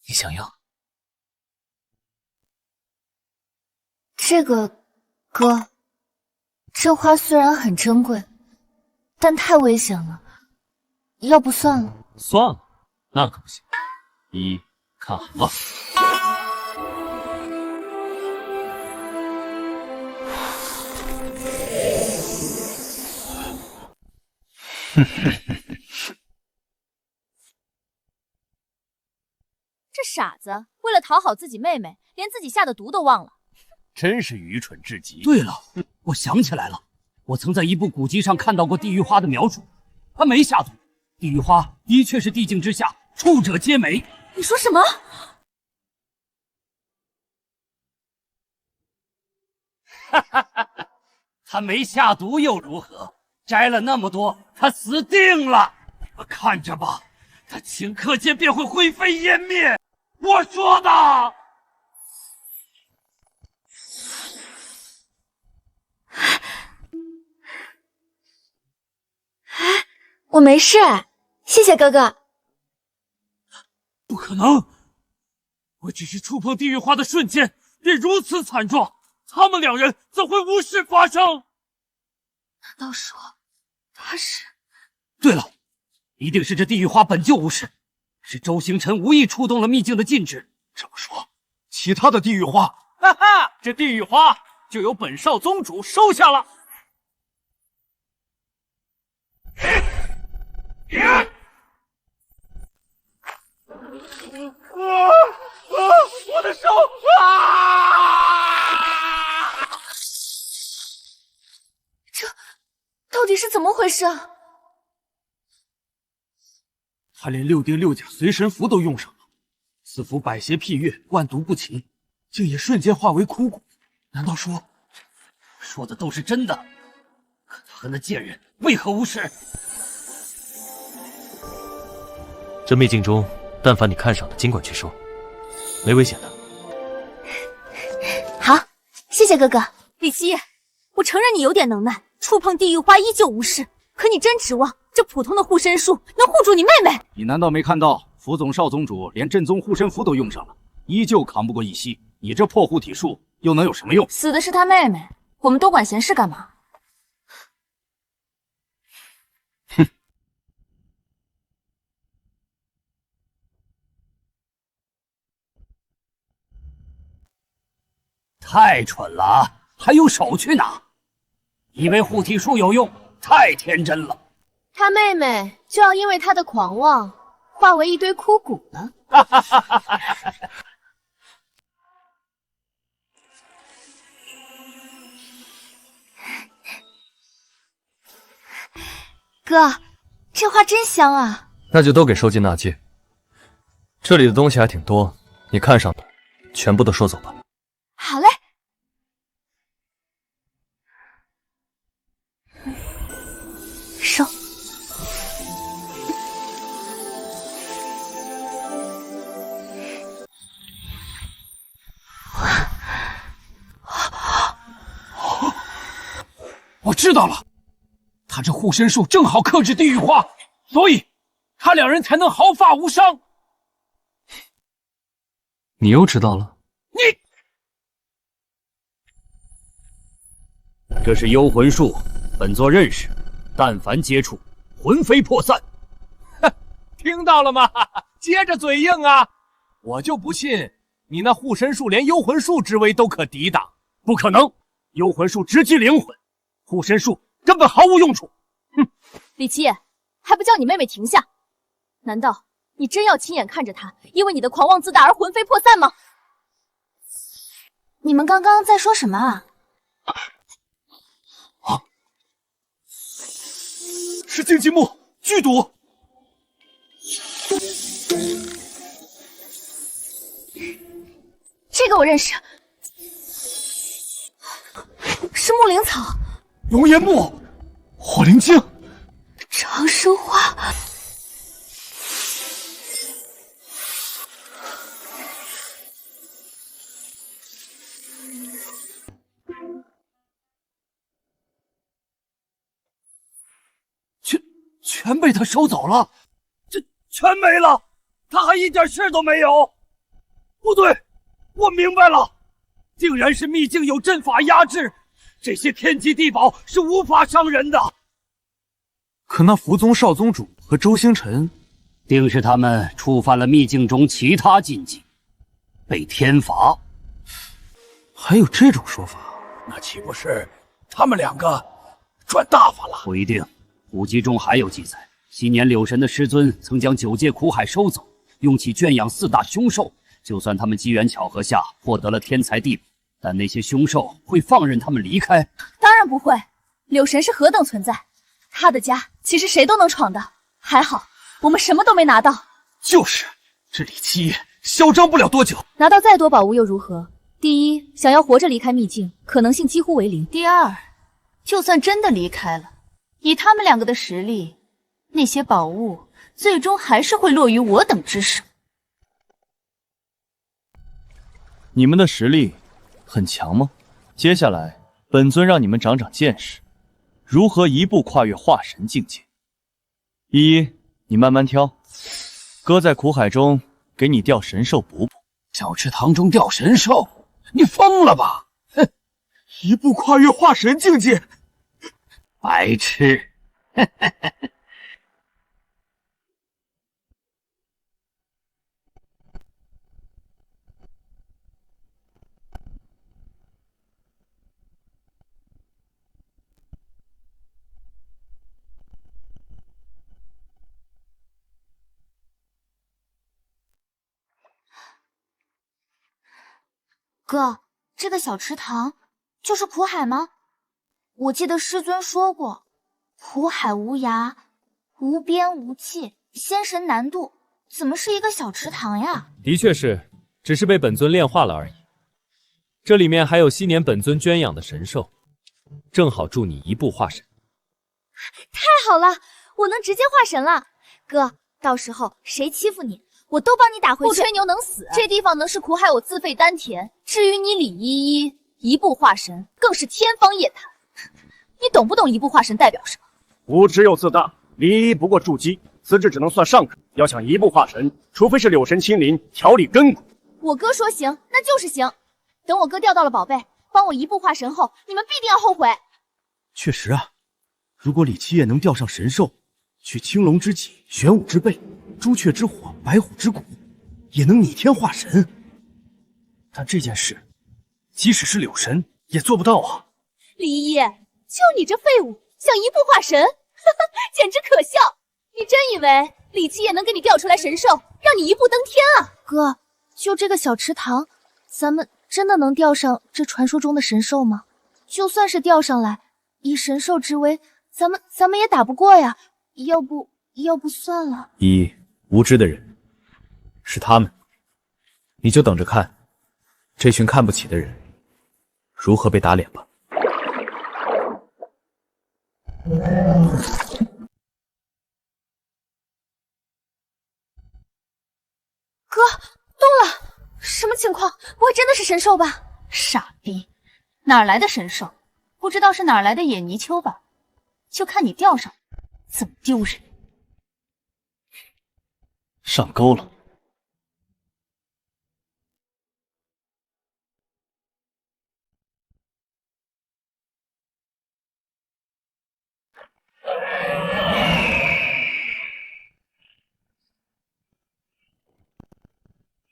你想要？这个，哥，这花虽然很珍贵，但太危险了，要不算了。算了，那可不行。一看好了。这傻子为了讨好自己妹妹，连自己下的毒都忘了，真是愚蠢至极。对了，我想起来了，我曾在一部古籍上看到过地狱花的描述，它没下毒。地狱花的确是地境之下处者皆美。你说什么？哈哈哈！他没下毒又如何？摘了那么多，他死定了！你们看着吧，他顷刻间便会灰飞烟灭。我说的。我没事，谢谢哥哥。不可能！我只是触碰地狱花的瞬间，便如此惨状，他们两人怎会无事发生？难道说他是？对了，一定是这地狱花本就无事，是周星辰无意触动了秘境的禁制。这么说，其他的地狱花，哈哈，这地狱花就由本少宗主收下了。我的手啊！这到底是怎么回事啊？他连6丁6甲随身符都用上了，此符百邪辟月，万毒不侵，竟也瞬间化为枯骨。难道说的都是真的？可他和那贱人为何无事？这秘境中，但凡你看上的，尽管去收，没危险的。好，谢谢哥哥。李七，我承认你有点能耐，触碰地狱花依旧无事。可你真指望这普通的护身术能护住你妹妹？你难道没看到辅总少宗主连正宗护身符都用上了，依旧扛不过一息？你这破护体术又能有什么用？死的是他妹妹，我们多管闲事干嘛？哼！太蠢了，还用手去拿？以为护体术有用，太天真了。他妹妹就要因为他的狂妄，化为一堆枯骨了。哥，这花真香啊！那就都给收进纳戒。这里的东西还挺多，你看上的全部都收走吧。好嘞。收。我知道了，他这护身术正好克制地狱花，所以他两人才能毫发无伤。你又知道了？这是幽魂术，本座认识，但凡接触，魂飞魄散。听到了吗？接着嘴硬啊！我就不信你那护身术连幽魂术之威都可抵挡。不可能，幽魂术直击灵魂，护身术根本毫无用处。哼！李七，还不叫你妹妹停下？难道你真要亲眼看着她因为你的狂妄自大而魂飞魄散吗？你们刚刚在说什么啊？是荆棘木剧毒。这个我认识。是木灵草、龙岩木、火灵晶、长生花。全被他收走了，这全没了，他还一点事都没有。不对，我明白了，竟然是秘境有阵法压制，这些天机地宝是无法伤人的。可那福宗少宗主和周星辰，定是他们触犯了秘境中其他禁忌，被天罚。还有这种说法？那岂不是他们两个赚大发了？不一定。古籍中还有记载，昔年柳神的师尊曾将9界苦海收走，用其圈养4大凶兽。就算他们机缘巧合下获得了天才地宝，但那些凶兽会放任他们离开？当然不会。柳神是何等存在，他的家其实谁都能闯的。还好我们什么都没拿到。就是，这李七爷嚣张不了多久。拿到再多宝物又如何？第一，想要活着离开秘境，可能性几乎为零。第二，就算真的离开了，以他们两个的实力，那些宝物最终还是会落于我等之手。你们的实力很强吗？接下来，本尊让你们长长见识，如何一步跨越化神境界。依依，你慢慢挑，哥在苦海中给你钓神兽补补。小池塘中钓神兽？你疯了吧！哼，一步跨越化神境界。白痴！哥，这个小池塘就是苦海吗？我记得师尊说过，苦海无涯，无边无际，仙神难渡，怎么是一个小池塘呀？的确是，只是被本尊炼化了而已。这里面还有昔年本尊圈养的神兽，正好助你一步化神。太好了，我能直接化神了。哥，到时候谁欺负你，我都帮你打回去。不吹牛能死，这地方能是苦海，我自废丹田。至于你李依依一步化神，更是天方夜谭。你懂不懂一步化神代表什么？无知又自大，李依不过筑基，资质只能算上等。要想一步化神，除非是柳神亲临调理根骨。我哥说行，那就是行。等我哥钓到了宝贝，帮我一步化神后，你们必定要后悔。确实啊，如果李七夜能钓上神兽，取青龙之脊、玄武之背、朱雀之火、白虎之骨，也能逆天化神。但这件事，即使是柳神也做不到啊！李依依，就你这废物，想一步化神，简直可笑！你真以为李七夜能给你钓出来神兽，让你一步登天啊？哥，就这个小池塘，咱们真的能钓上这传说中的神兽吗？就算是钓上来，以神兽之威，咱们也打不过呀。要不算了。依依，无知的人是他们，你就等着看这群看不起的人如何被打脸吧。哥，动了！什么情况？不会真的是神兽吧？傻逼，哪来的神兽？不知道是哪来的野泥鳅吧？就看你钓上，怎么丢人！上钩了。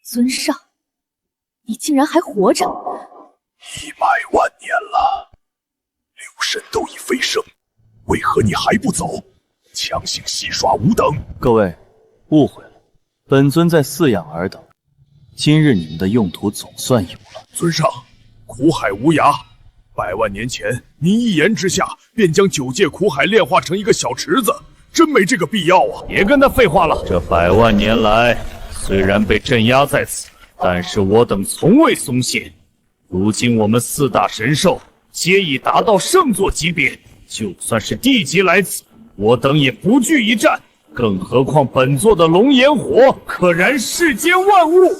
尊上，你竟然还活着！100万年了，柳神都已飞升，为何你还不走？强行戏耍吾等！各位，误会了，本尊在饲养尔等。今日你们的用途总算有了。尊上，苦海无涯，100万年前您一言之下便将9界苦海炼化成一个小池子，真没这个必要啊！别跟他废话了，这100万年来。虽然被镇压在此，但是我等从未松懈。如今我们4大神兽皆已达到圣座级别，就算是地级来此，我等也不惧一战。更何况本座的龙炎火可燃世间万物。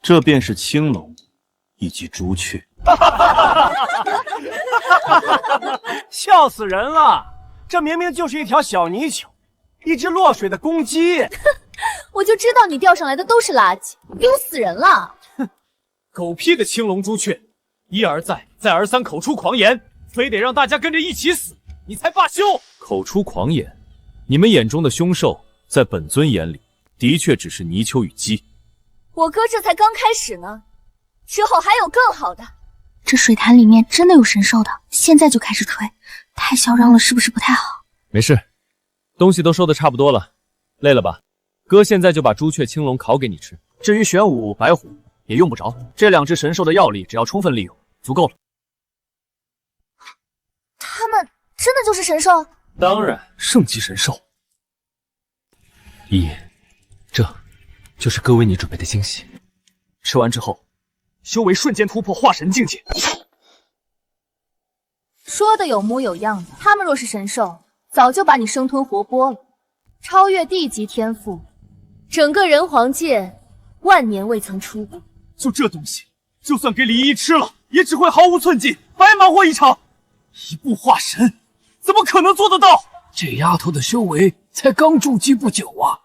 这便是青龙以及朱雀。笑死人了！这明明就是一条小泥鳅，一只落水的公鸡。我就知道你钓上来的都是垃圾，丢死人了！狗屁的青龙朱雀，一而再，再而三口出狂言，非得让大家跟着一起死，你才罢休！口出狂言，你们眼中的凶兽，在本尊眼里，的确只是泥鳅与鸡。我哥这才刚开始呢，之后还有更好的。这水潭里面真的有神兽的，现在就开始吹，太嚣张了，是不是不太好？没事，东西都收的差不多了，累了吧？哥现在就把朱雀、青龙烤给你吃。至于玄武、白虎也用不着，这两只神兽的药力只要充分利用，足够了。他们真的就是神兽？当然，圣级神兽。一爷，这就是哥为你准备的惊喜。吃完之后，修为瞬间突破化神境界。说的有模有样的，他们若是神兽，早就把你生吞活剥了。超越地级天赋，整个人皇界万年未曾出过。就这东西，就算给李依吃了，也只会毫无寸进，白忙活一场。一步化神，怎么可能做得到？这丫头的修为才刚筑基不久啊，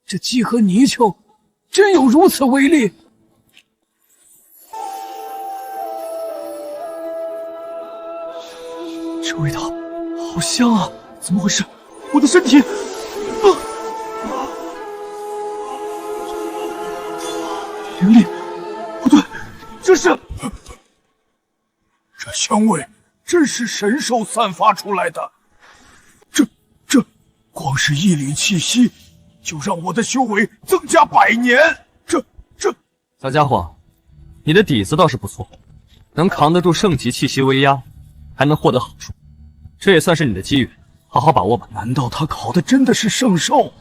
这鸡和泥鳅真有如此威力？这味道好香啊！怎么回事？我的身体……灵力不对，这是……这香味真是神兽散发出来的。这光是一缕气息，就让我的修为增加100年。这小家伙，你的底子倒是不错，能扛得住圣级气息威压，还能获得好处，这也算是你的机遇，好好把握吧。难道他烤的真的是圣兽？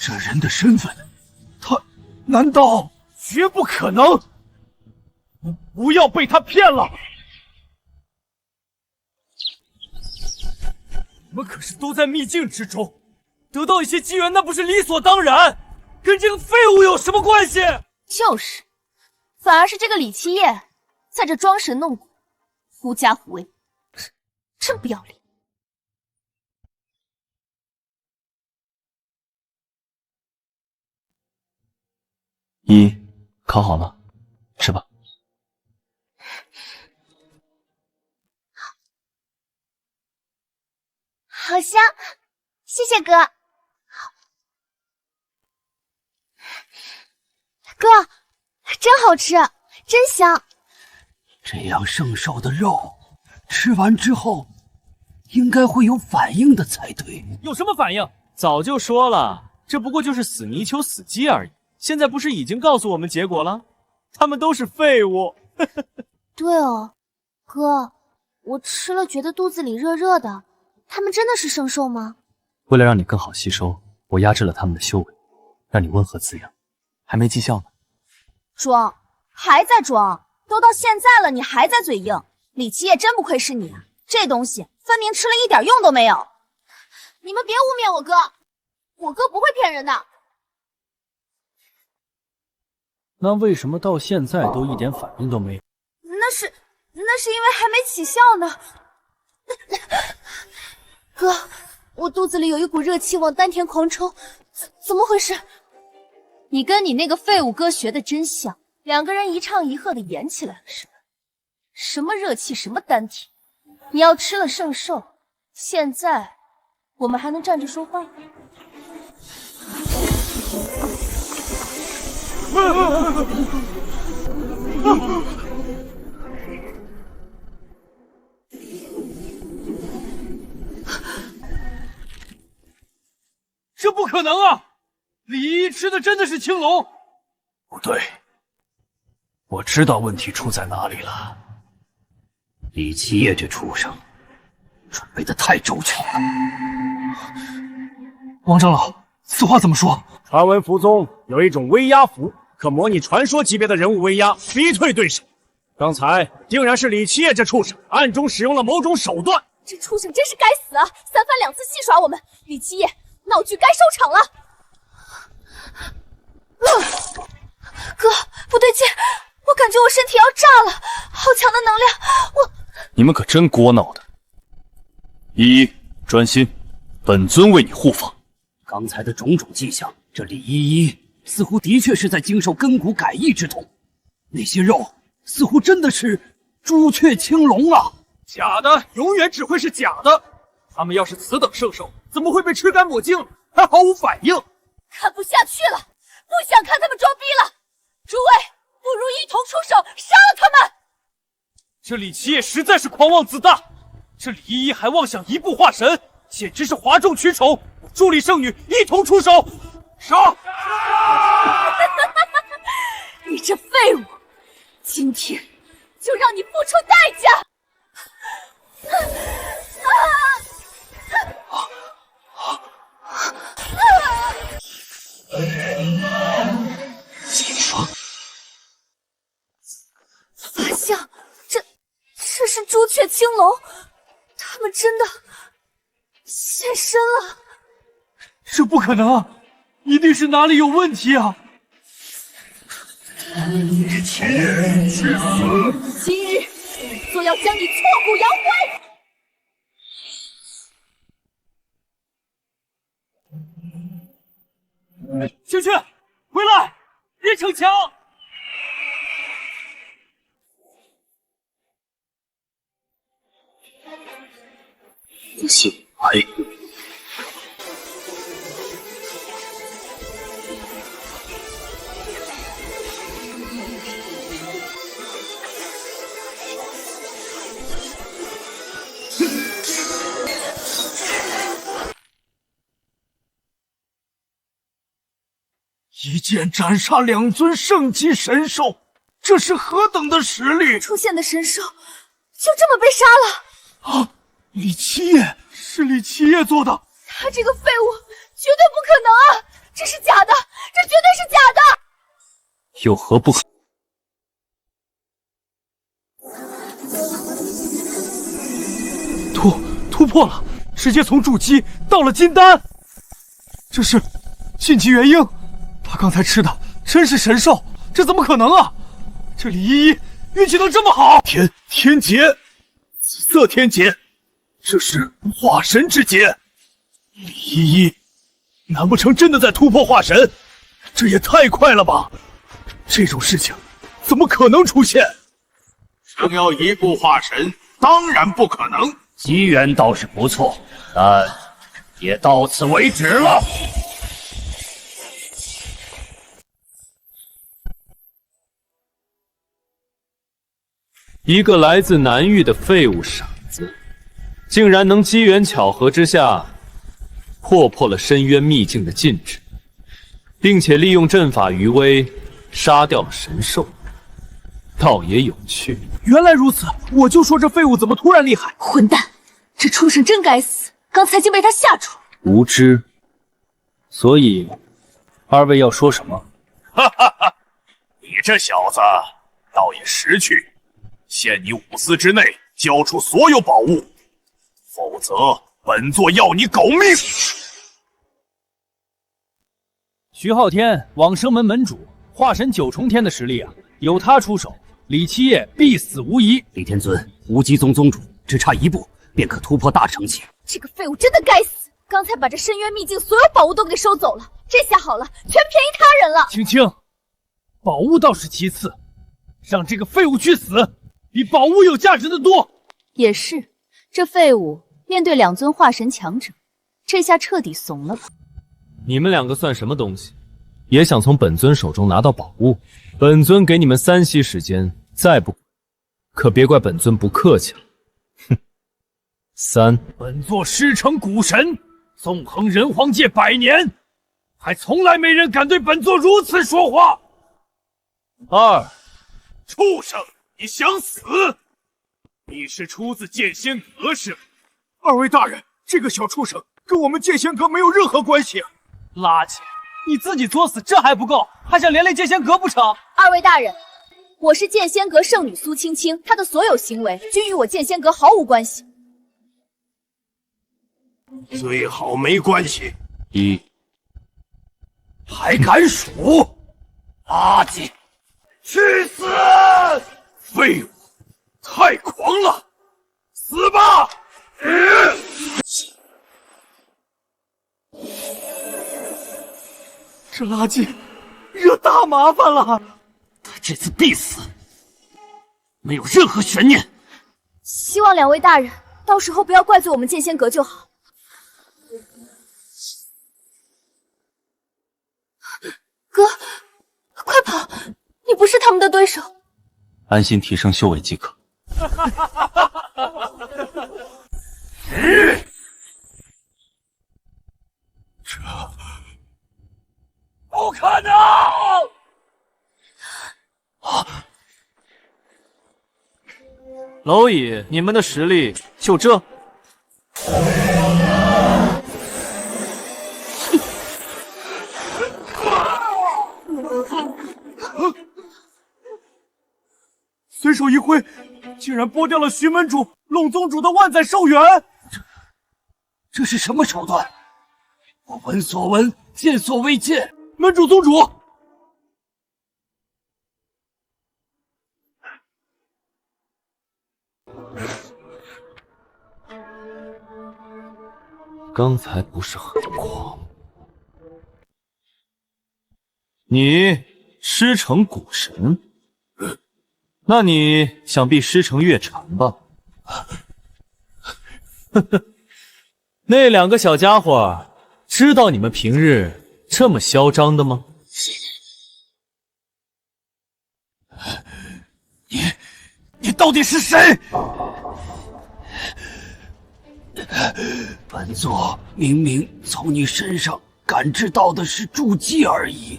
这人的身份，他难道……绝不可能！不要被他骗了！我们可是都在秘境之中，得到一些机缘，那不是理所当然？跟这个废物有什么关系？就是，反而是这个李七夜在这装神弄鬼，狐假虎威，真不要脸！烤好了，吃吧。好香，谢谢哥。哥，真好吃，真香。这样圣兽的肉吃完之后，应该会有反应的才对。有什么反应？早就说了，这不过就是死泥鳅、死鸡而已。现在不是已经告诉我们结果了？他们都是废物。对哦，哥，我吃了觉得肚子里热热的，他们真的是圣兽吗？为了让你更好吸收，我压制了他们的修为，让你温和滋养。还没绩效呢。装，还在装，都到现在了，你还在嘴硬。李七夜真不愧是你啊，这东西分明吃了一点用都没有。你们别污蔑我哥，我哥不会骗人的。那为什么到现在都一点反应都没有？那是因为还没起效呢。哥，我肚子里有一股热气往丹田狂冲，怎么回事？你跟你那个废物哥学的真像，两个人一唱一和的演起来了是吧？什么热气，什么丹田，你要吃了圣兽，现在我们还能站着说话吗？这不可能啊！李依依吃的真的是青龙？不对，我知道问题出在哪里了。李七夜这畜生准备的太周全了。王长老，此话怎么说？传闻符中有一种威压符，可模拟传说级别的人物威压，逼退对手。刚才定然是李七夜这畜生暗中使用了某种手段。这畜生真是该死啊！三番两次戏耍我们，李七夜，闹剧该收场了。哥，不对劲，我感觉我身体要炸了，好强的能量，我……你们可真聒闹的。依依，专心，本尊为你护法。刚才的种种迹象，这李依依似乎的确是在经受根骨改易之痛，那些肉似乎真的是朱雀青龙啊！假的永远只会是假的。他们要是此等圣兽，怎么会被吃干抹净，还毫无反应？看不下去了，不想看他们装逼了。诸位，不如一同出手杀了他们！这李七夜实在是狂妄自大，这李依依还妄想一步化神，简直是哗众取宠。助力圣女一同出手，杀！你这废物，今天就让你付出代价！法相，这是朱雀青龙，他们真的现身了。这不可能啊！一定是哪里有问题啊！李七夜，去死！今日就要将你挫骨扬灰！萱萱，回来！别逞强！醒来！一剑斩杀2尊圣级神兽，这是何等的实力！出现的神兽就这么被杀了？啊！李七夜，是李七夜做的！他这个废物绝对不可能啊！这是假的，这绝对是假的！有何不可？突破了，直接从筑基到了金丹。这是晋级元婴，他刚才吃的真是神兽，这怎么可能啊？这李依依运气能这么好？天劫，紫色天劫，这是化神之劫。李依依，难不成真的在突破化神？这也太快了吧！这种事情怎么可能出现？想要一步化神，当然不可能。机缘倒是不错，但也到此为止了。一个来自南域的废物傻子，竟然能机缘巧合之下破了深渊秘境的禁制，并且利用阵法余威杀掉了神兽，倒也有趣。原来如此，我就说这废物怎么突然厉害！混蛋，这畜生真该死！刚才竟被他吓住。无知。所以，二位要说什么？哈哈哈！你这小子倒也识趣，限你5丝之内交出所有宝物，否则本座要你狗命！徐浩天，往生门门主，化神9重天的实力啊，有他出手，李七夜必死无疑。李天尊，无极宗宗主只差1步便可突破大成期。这个废物真的该死！刚才把这深渊秘境所有宝物都给收走了，这下好了，全便宜他人了。青青，宝物倒是其次，让这个废物去死，比宝物有价值的多。也是，这废物面对2尊化神强者，这下彻底怂了吧？你们2个算什么东西？也想从本尊手中拿到宝物？本尊给你们3息时间，再不，可别怪本尊不客气了。哼！3，本座师承古神，纵横人皇界100年，还从来没人敢对本座如此说话。畜生，你想死？你是出自剑仙阁是吗？二位大人，这个小畜生跟我们剑仙阁没有任何关系。垃圾！你自己作死，这还不够，还想连累剑仙阁不成？二位大人，我是剑仙阁圣女苏青青，她的所有行为均与我剑仙阁毫无关系。最好没关系。还敢数？垃圾！去死！废物！太狂了！死吧！这垃圾惹大麻烦了，他这次必死，没有任何悬念。希望两位大人到时候不要怪罪我们剑仙阁就好。哥，快跑！你不是他们的对手。安心提升修为即可。这不可能！蝼蚁，你们的实力就这？随手一挥，竟然剥掉了徐门主、龙宗主的万载寿元。这是什么手段？我闻所闻，见所未见。门主、宗主，刚才不是很狂？你师承古神？那你想必师承月禅吧？那两个小家伙知道你们平日这么嚣张的吗？你到底是谁？本座明明从你身上感知到的是筑基而已，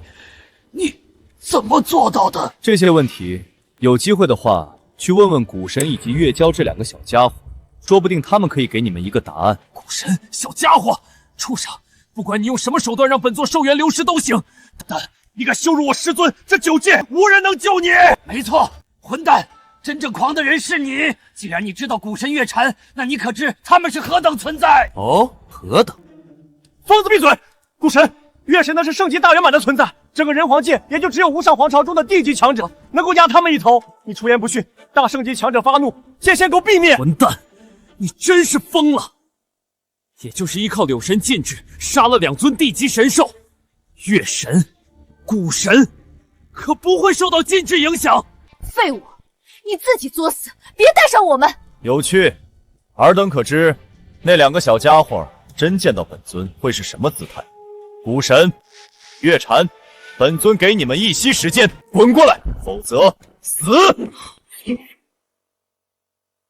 你怎么做到的？这些问题，有机会的话，去问问古神以及月娇这两个小家伙，说不定他们可以给你们一个答案。古神，小家伙，畜生！不管你用什么手段让本座寿元流失都行，但你敢羞辱我师尊，这9界无人能救你！没错，混蛋！真正狂的人是你。既然你知道古神月禅，那你可知他们是何等存在？哦，何等？疯子闭嘴！古神，月神那是圣级大圆满的存在，整个人皇界也就只有无上皇朝中的地级强者能够压他们一头。你出言不逊，大圣级强者发怒，剑仙阁必灭！混蛋，你真是疯了！也就是依靠柳神禁制杀了2尊地级神兽，月神、古神可不会受到禁制影响。废物！你自己作死，别带上我们！有趣，尔等可知，那两个小家伙真见到本尊会是什么姿态？古神、月禅，本尊给你们一息时间，滚过来，否则死！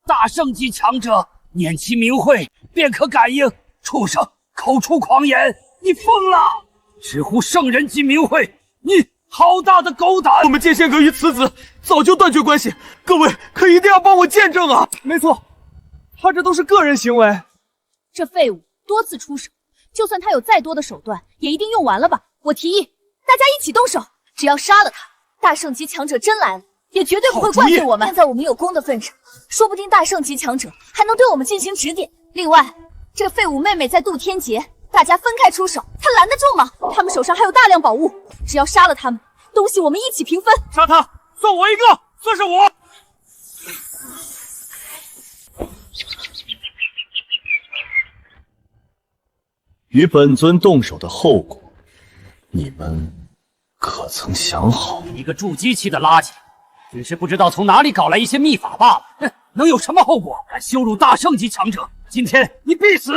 大圣级强者，念其名讳便可感应。畜生，口出狂言，你疯了！直呼圣人级名讳，你好大的狗胆！我们剑仙阁与此子早就断绝关系，各位可一定要帮我见证啊！没错，他这都是个人行为。这废物多次出手，就算他有再多的手段，也一定用完了吧？我提议，大家一起动手，只要杀了他，大圣级强者真来了，也绝对不会怪罪我们。看在我们有功的份上，说不定大圣级强者还能对我们进行指点。另外，这废物妹妹在渡天劫，大家分开出手，他拦得住吗？他们手上还有大量宝物，只要杀了他们，东西我们一起平分。杀他，算我一个，算是我。与本尊动手的后果，你们可曾想好？一个筑基期的垃圾，只是不知道从哪里搞来一些秘法罢了。哼，能有什么后果？敢羞辱大圣级强者，今天你必死！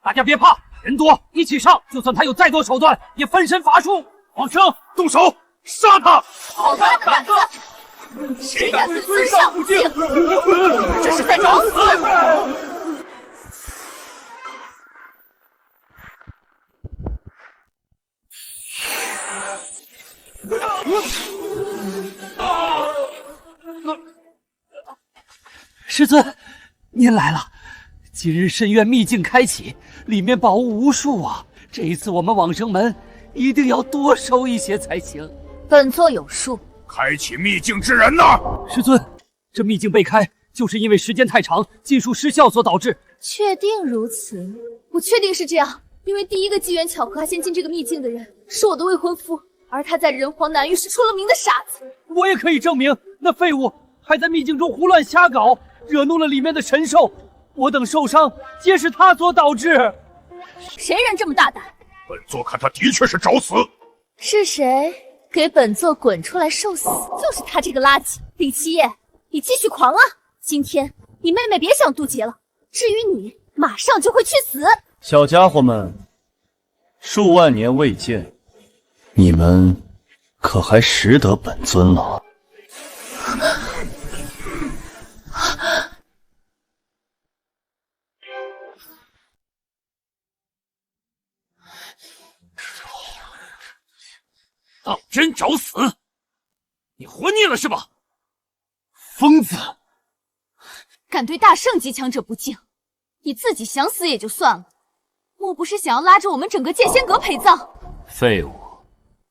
大家别怕，人多一起上，就算他有再多手段，也分身乏术。王生，动手，杀他！好大的胆子！谁敢对尊上不敬？这是在找死！师尊，您来了。今日深渊秘境开启，里面宝物无数啊！这一次我们往生门一定要多收一些才行。本座有数。开启秘境之人呢？师尊，这秘境被开，就是因为时间太长，技术失效所导致。确定如此？我确定是这样，因为第一个机缘巧合发现进这个秘境的人是我的未婚夫，而他在人皇南域是出了名的傻子。我也可以证明，那废物还在秘境中胡乱瞎搞，惹怒了里面的神兽。我等受伤，皆是他所导致。谁人这么大胆？本座看他的确是找死。是谁？给本座滚出来受死！就是他这个垃圾。李七夜，你继续狂啊！今天你妹妹别想渡劫了。至于你，马上就会去死。小家伙们，数万年未见，你们可还识得本尊了？当真找死？你活腻了是吧？疯子！敢对大圣级强者不敬，你自己想死也就算了，莫不是想要拉着我们整个剑仙阁陪葬？废物，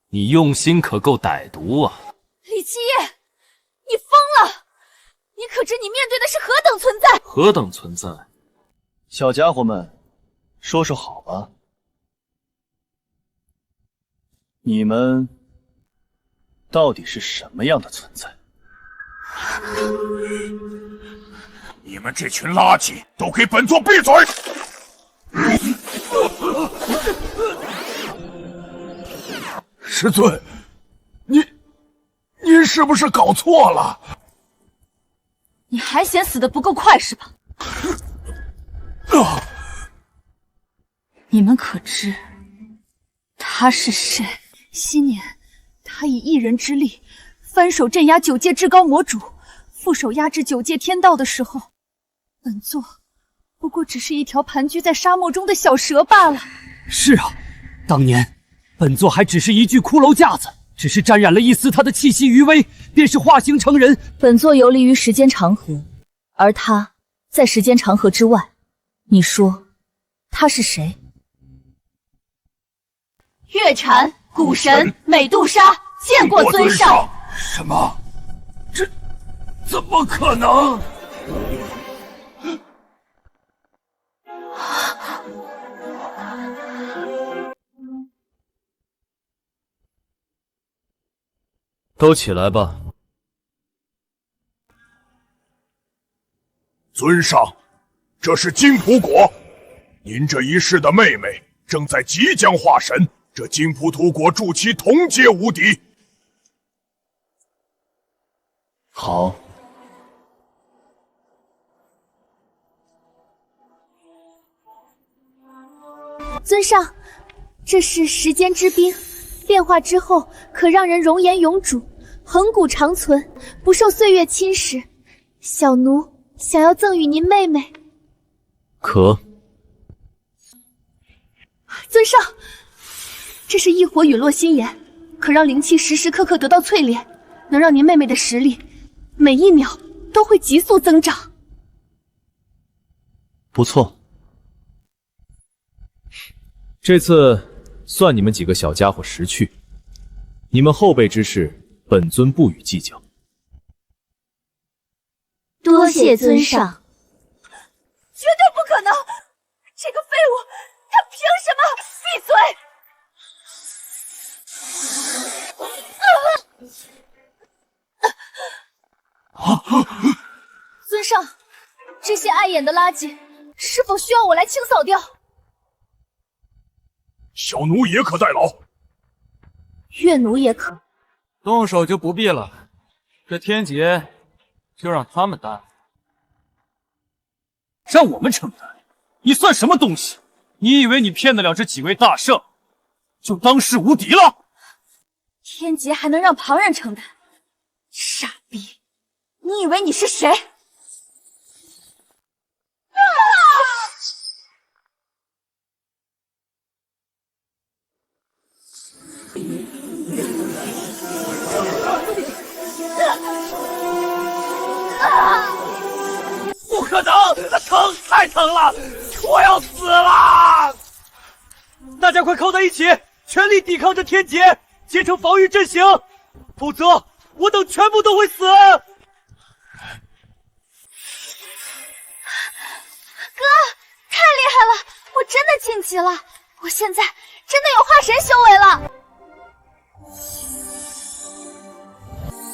你用心可够歹毒啊！李七夜，你疯了！你可知你面对的是何等存在？何等存在？小家伙们，说说好吧，你们到底是什么样的存在？你们这群垃圾，都给本座闭嘴！师尊，您是不是搞错了？你还嫌死得不够快是吧？你们可知他是谁？昔年，他以一人之力翻手镇压九界至高魔主，副手压制九界天道的时候，本座不过只是一条盘踞在沙漠中的小蛇罢了。是啊，当年本座还只是一具骷髅架子，只是沾染了一丝他的气息余威，便是化形成人。本座游离于时间长河，而他在时间长河之外。你说他是谁？月禅、古神、美杜莎，见过尊上。什么？这怎么可能？都起来吧。尊上，这是金普果，您这一世的妹妹正在即将化神，这金普土果助其同阶无敌。好。尊上，这是时间之冰，炼化之后可让人容颜永驻，恒古长存，不受岁月侵蚀。小奴想要赠与您妹妹。可。尊上，这是异火陨落心炎，可让灵气时时刻刻得到淬炼，能让您妹妹的实力每一秒都会急速增长。不错。这次算你们几个小家伙识趣，你们后辈之事，本尊不予计较。多谢尊上。绝对不可能！这个废物，他凭什么？闭嘴！尊上，这些碍眼的垃圾，是否需要我来清扫掉？小奴也可代劳。岳奴也可。动手就不必了，这天劫就让他们担。让我们承担？你算什么东西？你以为你骗得了这几位大圣，就当世无敌了？天劫还能让旁人承担？傻逼！你以为你是谁？不可能，疼，太疼了，我要死了！大家快靠在一起，全力抵抗这天劫，结成防御阵型，否则我等全部都会死。哥，太厉害了！我真的晋级了，我现在真的有化神修为了。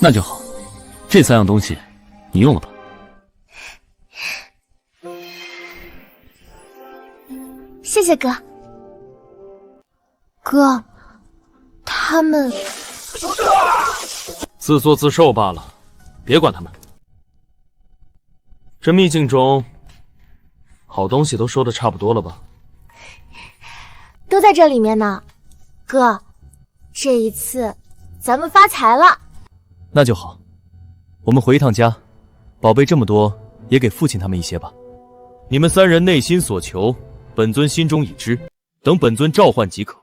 那就好，这3样东西你用了吧。谢谢哥。哥，他们自作自受罢了，别管他们。这秘境中好东西都收的差不多了吧？都在这里面呢。哥，这一次咱们发财了。那就好，我们回一趟家，宝贝这么多，也给父亲他们一些吧。你们3人内心所求，本尊心中已知，等本尊召唤即可。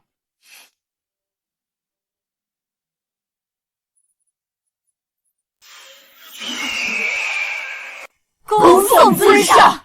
恭送尊上。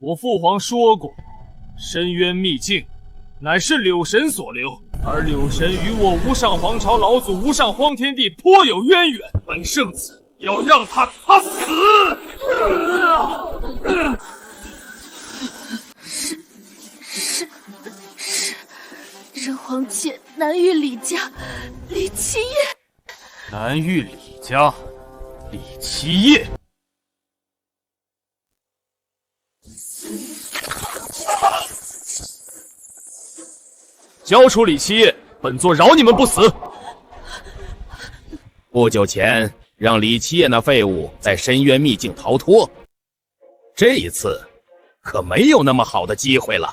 我父皇说过，深渊秘境乃是柳神所留，而柳神与我无上皇朝老祖无上荒天帝颇有渊源。本圣子要让他死！是人皇界南域李家李七夜。南域李家李七夜。交出李七夜，本座饶你们不死。不久前让李七夜那废物在深渊秘境逃脱，这一次可没有那么好的机会了。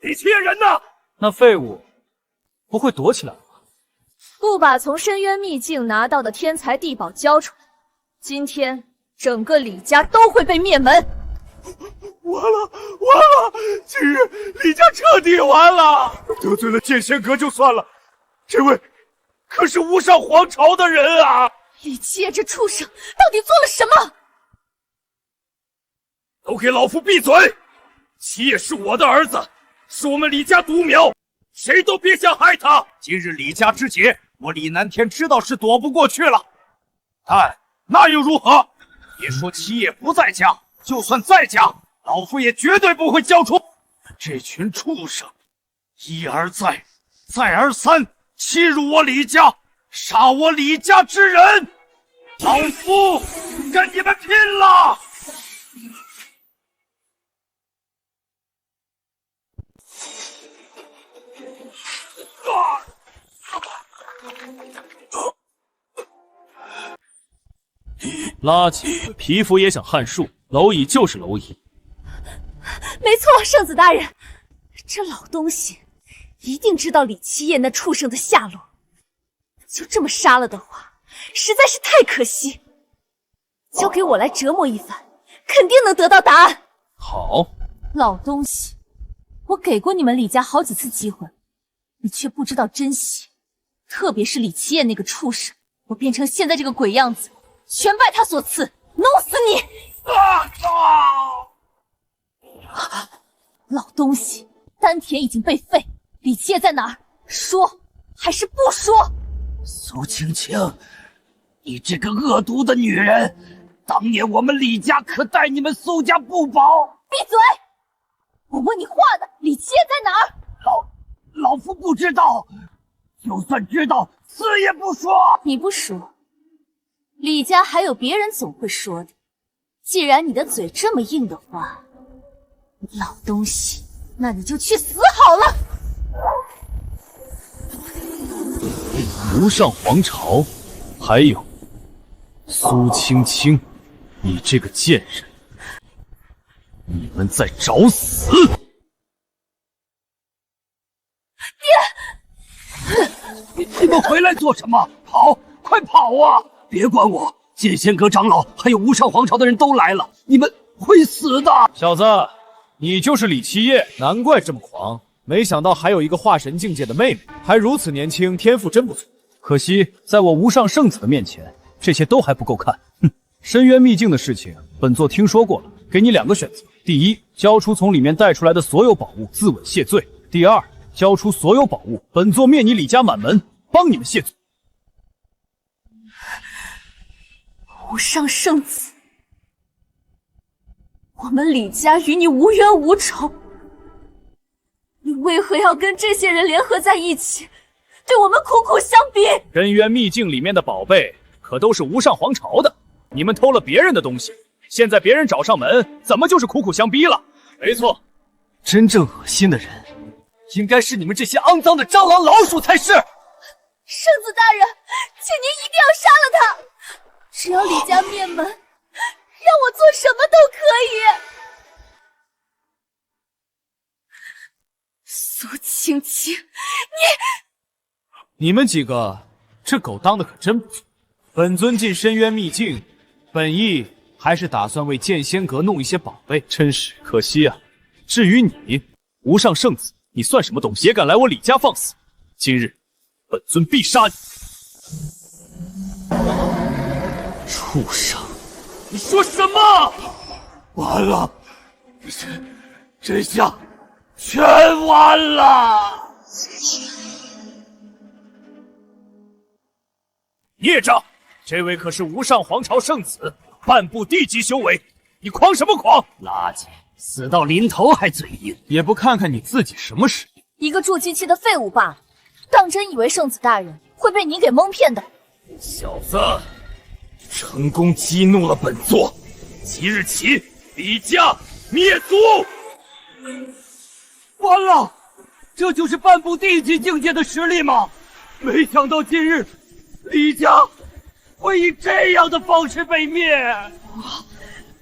李七夜人呢？那废物不会躲起来了吧？不把从深渊秘境拿到的天材地宝交出来，今天整个李家都会被灭门。完了，今日李家彻底完了！得罪了剑仙阁就算了，这位可是无上皇朝的人啊！李七夜这畜生到底做了什么？都给老夫闭嘴！七夜是我的儿子，是我们李家独苗，谁都别想害他！今日李家之劫，我李南天知道是躲不过去了，但那又如何？别说七夜不在家，就算在家，老夫也绝对不会交出这群畜生！一而再，再而三欺辱我李家，杀我李家之人，老夫跟你们拼了！垃圾，皮肤也想撼树，蝼蚁就是蝼蚁。没错，圣子大人，这老东西一定知道李七夜那畜生的下落。就这么杀了的话，实在是太可惜。交给我来折磨一番，肯定能得到答案。好，老东西，我给过你们李家好几次机会，你却不知道珍惜。特别是李七夜那个畜生，我变成现在这个鬼样子，全拜他所赐，弄死你！老东西，丹田已经被废，李七夜在哪儿？说还是不说？苏青青，你这个恶毒的女人，当年我们李家可待你们苏家不薄。闭嘴！我问你话呢，李七夜在哪儿？老夫不知道，就算知道，死也不说。你不说，李家还有别人总会说的。既然你的嘴这么硬的话，老东西，那你就去死好了。无上皇朝，还有苏青青，你这个贱人，你们在找死！你们回来做什么？跑，快跑啊！别管我，剑仙阁长老还有无上皇朝的人都来了，你们会死的！小子，你就是李七夜，难怪这么狂。没想到还有一个化神境界的妹妹，还如此年轻，天赋真不错。可惜在我无上圣子的面前，这些都还不够看。哼，深渊秘境的事情，本座听说过了，给你2个选择：第一，交出从里面带出来的所有宝物，自刎谢罪；第二，交出所有宝物，本座灭你李家满门，帮你们谢罪。无上圣子，我们李家与你无冤无仇，你为何要跟这些人联合在一起，对我们苦苦相逼？深渊秘境里面的宝贝可都是无上皇朝的，你们偷了别人的东西，现在别人找上门，怎么就是苦苦相逼了？没错，真正恶心的人，应该是你们这些肮脏的蟑螂老鼠才是。圣子大人，请您一定要杀了他！只要李家灭门，让我做什么都可以。苏青青，你们几个，这狗当的可真不错。本尊进深渊秘境，本意还是打算为剑仙阁弄一些宝贝，真是可惜啊。至于你，无上圣子，你算什么东西？也敢来我李家放肆！今日本尊必杀你！畜生！你说什么？完了，这下全完了！孽障，这位可是无上皇朝圣子，半步地级修为，你狂什么狂？垃圾，死到临头还嘴硬，也不看看你自己什么实力。一个筑基期的废物罢了，当真以为圣子大人会被你给蒙骗的？小子，成功激怒了本座，即日起李家灭族！完了，这就是半步地级境界的实力吗？没想到今日李家会以这样的方式被灭，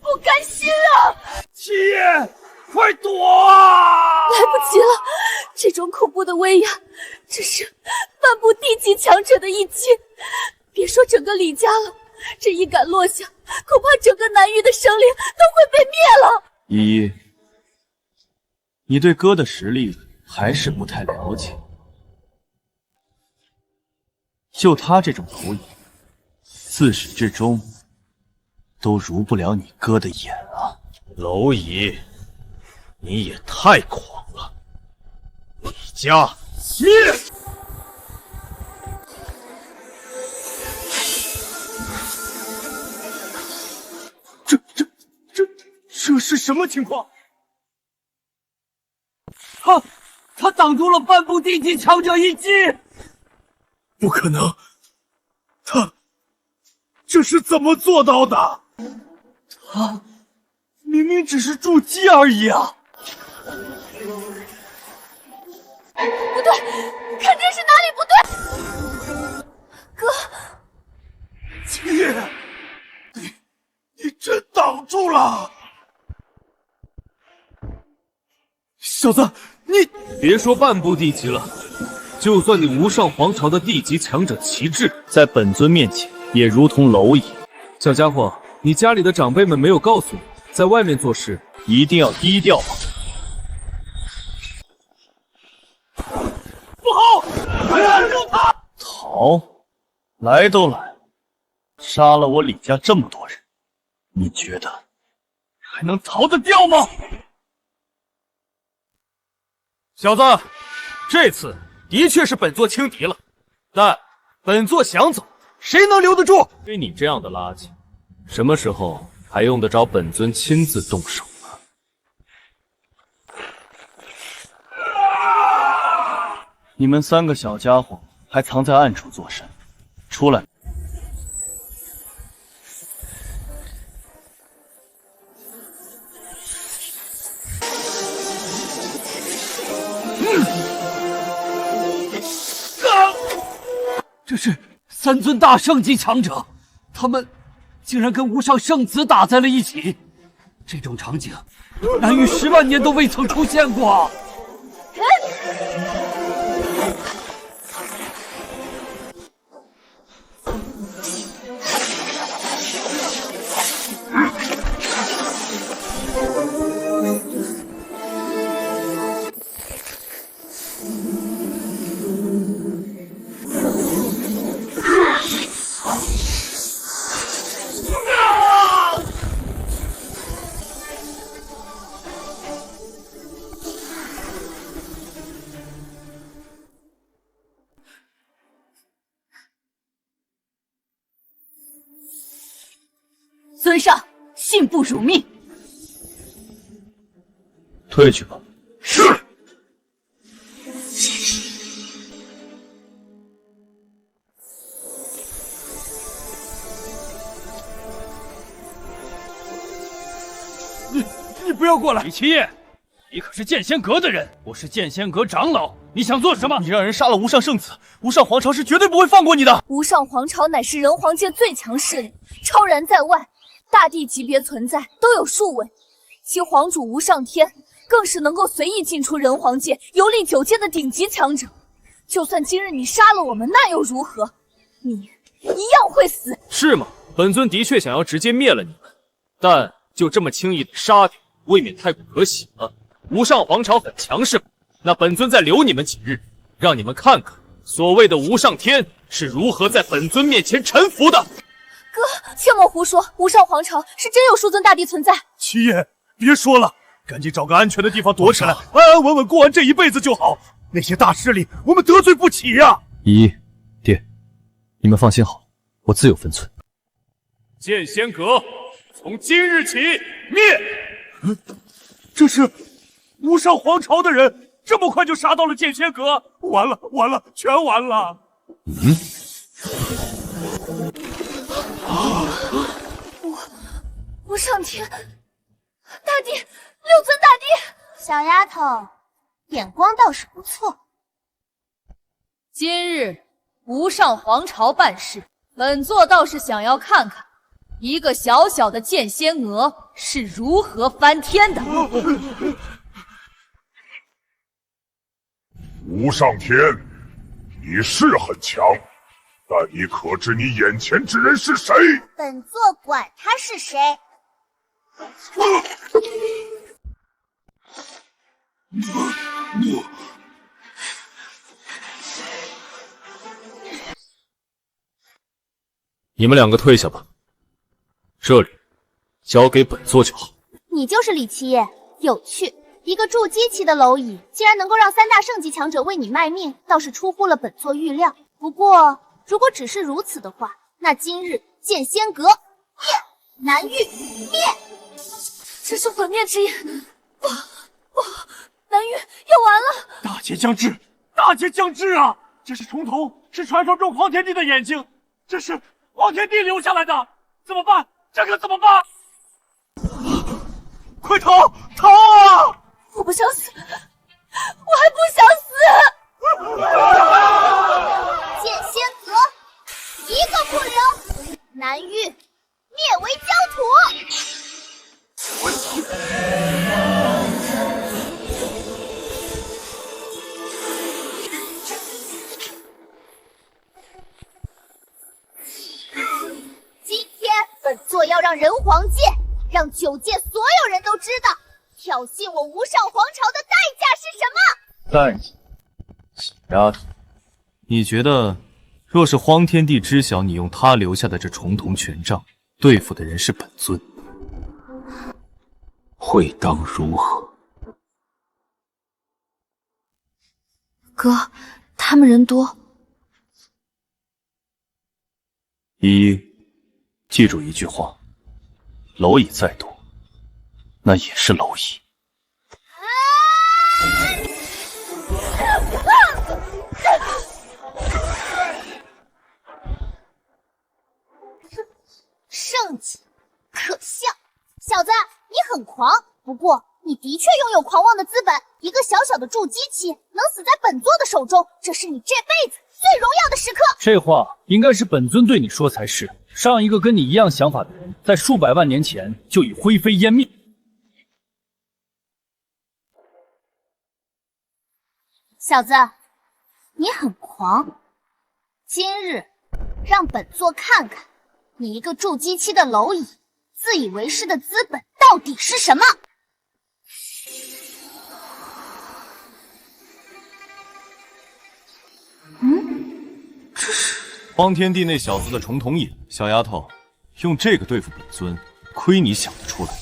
不甘心啊！七爷，快躲啊！来不及了，这种恐怖的威压，只是半步地级强者的一击。别说整个李家了，这一杆落下，恐怕整个南域的生灵都会被灭了。依依，你对哥的实力还是不太了解。就他这种投影，自始至终都入不了你哥的眼啊！蝼蚁，你也太狂了！李家灭！这是什么情况？他挡住了半步地级强者一击！不可能，他这是怎么做到的？他明明只是筑基而已啊！不对，肯定是哪里不对。哥，七爷，你真挡住了！小子，你别说半步地级了，就算你无上皇朝的地级强者旗帜，在本尊面前也如同蝼蚁。小家伙，你家里的长辈们没有告诉你，在外面做事一定要低调吗？不好，拦住他！逃，来都来了，杀了我李家这么多人，你觉得还能逃得掉吗？小子，这次的确是本座轻敌了，但本座想走，谁能留得住？对你这样的垃圾，什么时候还用得着本尊亲自动手呢？你们3个小家伙还藏在暗处作甚？出来！这是3尊大圣级强者，他们竟然跟无上圣子打在了一起。这种场景，南域10万年都未曾出现过。尊上，信不辱命。退去吧。是。你不要过来！李七夜，你可是剑仙阁的人，我是剑仙阁长老，你想做什么？你让人杀了无上圣子，无上皇朝是绝对不会放过你的。无上皇朝乃是人皇界最强势力，超然在外，大帝级别存在都有数位，其皇主无上天更是能够随意进出人皇界，游历9界的顶级强者。就算今日你杀了我们，那又如何？你一样会死。是吗？本尊的确想要直接灭了你们，但就这么轻易的杀掉，未免太过可喜了。无上皇朝很强势，那本尊再留你们几日，让你们看看所谓的无上天是如何在本尊面前臣服的。哥，切莫胡说，无上皇朝是真有数尊大帝存在。七爷，别说了，赶紧找个安全的地方躲起来，安安稳稳过完这一辈子就好。那些大势力，我们得罪不起呀。姨爹，你们放心好，我自有分寸。剑仙阁从今日起灭。这是无上皇朝的人，这么快就杀到了剑仙阁，完了完了，全完了。无上天，大帝，6尊大帝。小丫头，眼光倒是不错。今日无上皇朝办事，本座倒是想要看看一个小小的剑仙娥是如何翻天的。无上天，你是很强，但你可知你眼前之人是谁？本座管他是谁。你们2个退下吧，这里交给本座就好。你就是李七夜，有趣。一个筑基期的蝼蚁，竟然能够让3大圣级强者为你卖命，倒是出乎了本座预料。不过，如果只是如此的话，那今日剑仙阁灭，南域灭。这是毁灭之音，不，南域要完了！大劫将至，大劫将至啊！这是重瞳，是传说中黄天帝的眼睛，这是黄天帝留下来的，怎么办？这可怎么办？快逃！逃啊！我不想死，我还不想死！剑仙阁一个不留，南域灭为焦土！今天本座要让人皇界，让9界所有人都知道，挑衅我无上皇朝的代价是什么？代价？小丫头，你觉得，若是荒天帝知晓你用他留下的这重瞳权杖对付的人是本尊，会当如何？哥，他们人多。记住一句话：蝼蚁再多，那也是蝼蚁。狂，不过你的确拥有狂妄的资本。一个小小的筑基期能死在本座的手中，这是你这辈子最荣耀的时刻。这话应该是本尊对你说才是。上一个跟你一样想法的人，在数百万年前就已灰飞烟灭。小子，你很狂。今日让本座看看，你一个筑基期的蝼蚁，自以为是的资本到底是什么？这是荒天地那小子的重瞳眼。小丫头，用这个对付本尊，亏你想得出来。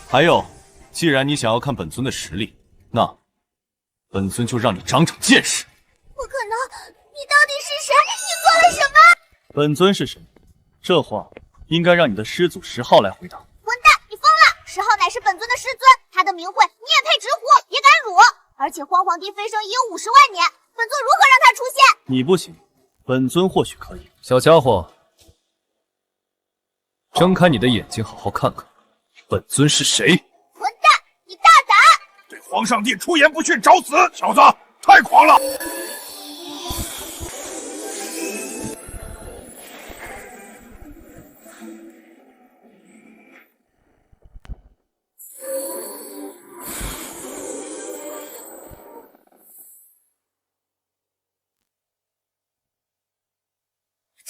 还有，既然你想要看本尊的实力，那本尊就让你长长见识。不可能！你到底是谁？你做了什么？本尊是谁？这话应该让你的师祖10号来回答。混蛋！你疯了！10号乃是本尊的师尊，他的名讳你也配直呼，也敢辱！而且荒皇帝飞升已有50万年，本尊如何让他出现？你不行，本尊或许可以。小家伙，睁开你的眼睛，好好看看，本尊是谁！混蛋！你大胆！对皇上帝出言不逊，找死！小子，太狂了！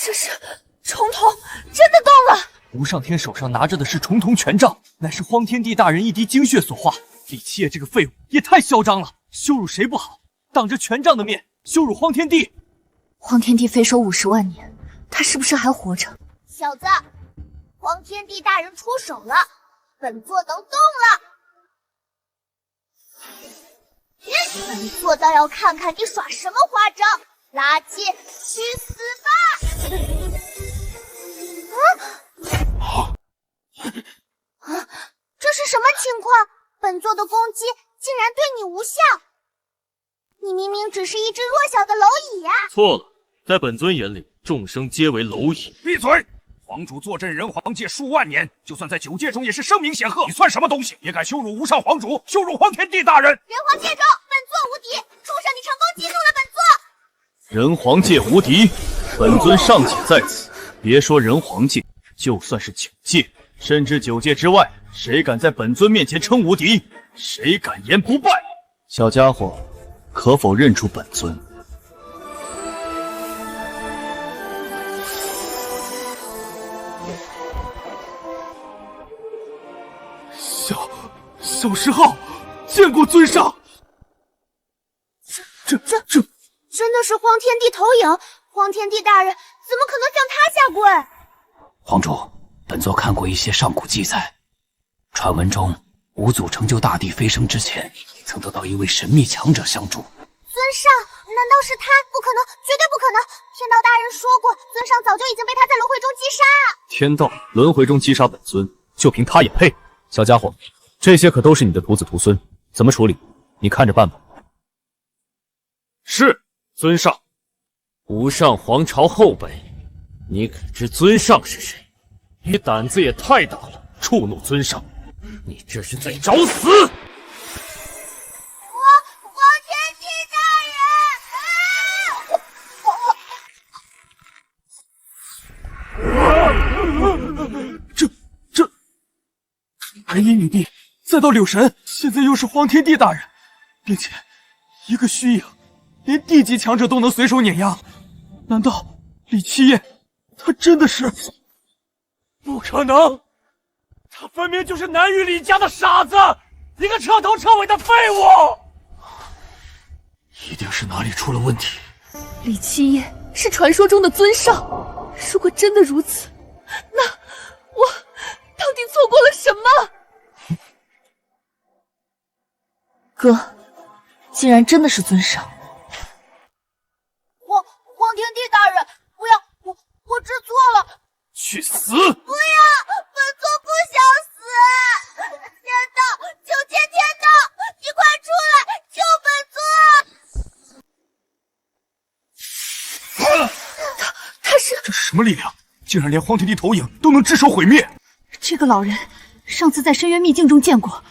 这是重瞳，真的动了！无上天手上拿着的是重瞳权杖，乃是荒天帝大人一滴精血所化。李七夜这个废物也太嚣张了，羞辱谁不好，当着权杖的面羞辱荒天帝。荒天帝飞收50万年，他是不是还活着？小子，荒天帝大人出手了，本座能动了。本座倒要看看你耍什么花招！垃圾，去死吧！这是什么情况？本座的攻击竟然对你无效！你明明只是一只弱小的蝼蚁呀！错了，在本尊眼里，众生皆为蝼蚁。闭嘴！皇主坐镇人皇界数万年，就算在9界中也是声名显赫。你算什么东西？也敢羞辱无上皇主，羞辱荒天帝大人！人皇界中，本座无敌！畜生，你成功激怒了本座！人皇界无敌，本尊尚且在此。别说人皇界，就算是9界，甚至9界之外，谁敢在本尊面前称无敌？谁敢言不败？小家伙，可否认出本尊？小10号见过尊上。这真的是荒天帝投影！荒天帝大人怎么可能向他下跪？皇主，本座看过一些上古记载，传闻中五祖成就大帝飞升之前，曾得到一位神秘强者相助。尊上，难道是他？不可能，绝对不可能！天道大人说过，尊上早就已经被他在轮回中击杀啊！天道轮回中击杀本尊，就凭他也配？小家伙，这些可都是你的徒子徒孙，怎么处理？你看着办吧。是，尊上。无上皇朝后辈，你可知尊上是谁？你胆子也太大了，触怒尊上，你这是在找死！荒天帝大人！这白衣女帝，再到柳神，现在又是荒天帝大人，并且一个虚影，连地级强者都能随手碾压。难道李七夜他真的是？不可能！他分明就是南域李家的傻子，一个彻头彻尾的废物！一定是哪里出了问题。李七夜是传说中的尊上，如果真的如此，那我到底做过了什么？哥，竟然真的是尊上！荒天帝大人，不要！我知错了。去死！不要！本座不想死！天道，求见天道，你快出来救本尊！他是……这是什么力量？竟然连荒天帝投影都能只手毁灭！这个老人，上次在深渊秘境中见过，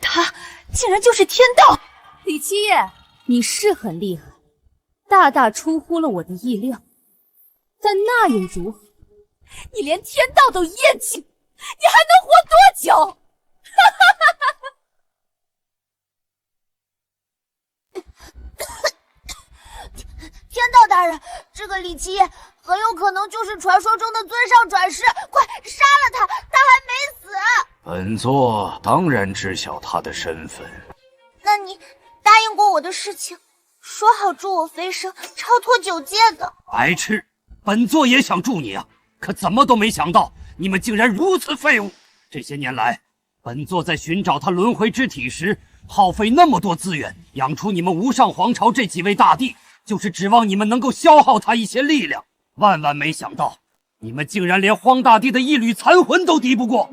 他竟然就是天道！李七夜，你是很厉害，大大出乎了我的意料，但那又如何？你连天道都厌弃，你还能活多久？天道大人，这个李七夜很有可能就是传说中的尊上转世，快杀了他，他还没死。本座当然知晓他的身份。那你答应过我的事情，说好助我飞升，超脱九界的。白痴，本座也想助你啊，可怎么都没想到你们竟然如此废物。这些年来，本座在寻找他轮回之体时，耗费那么多资源，养出你们无上皇朝这几位大帝，就是指望你们能够消耗他一些力量。万万没想到，你们竟然连荒大帝的一缕残魂都敌不过。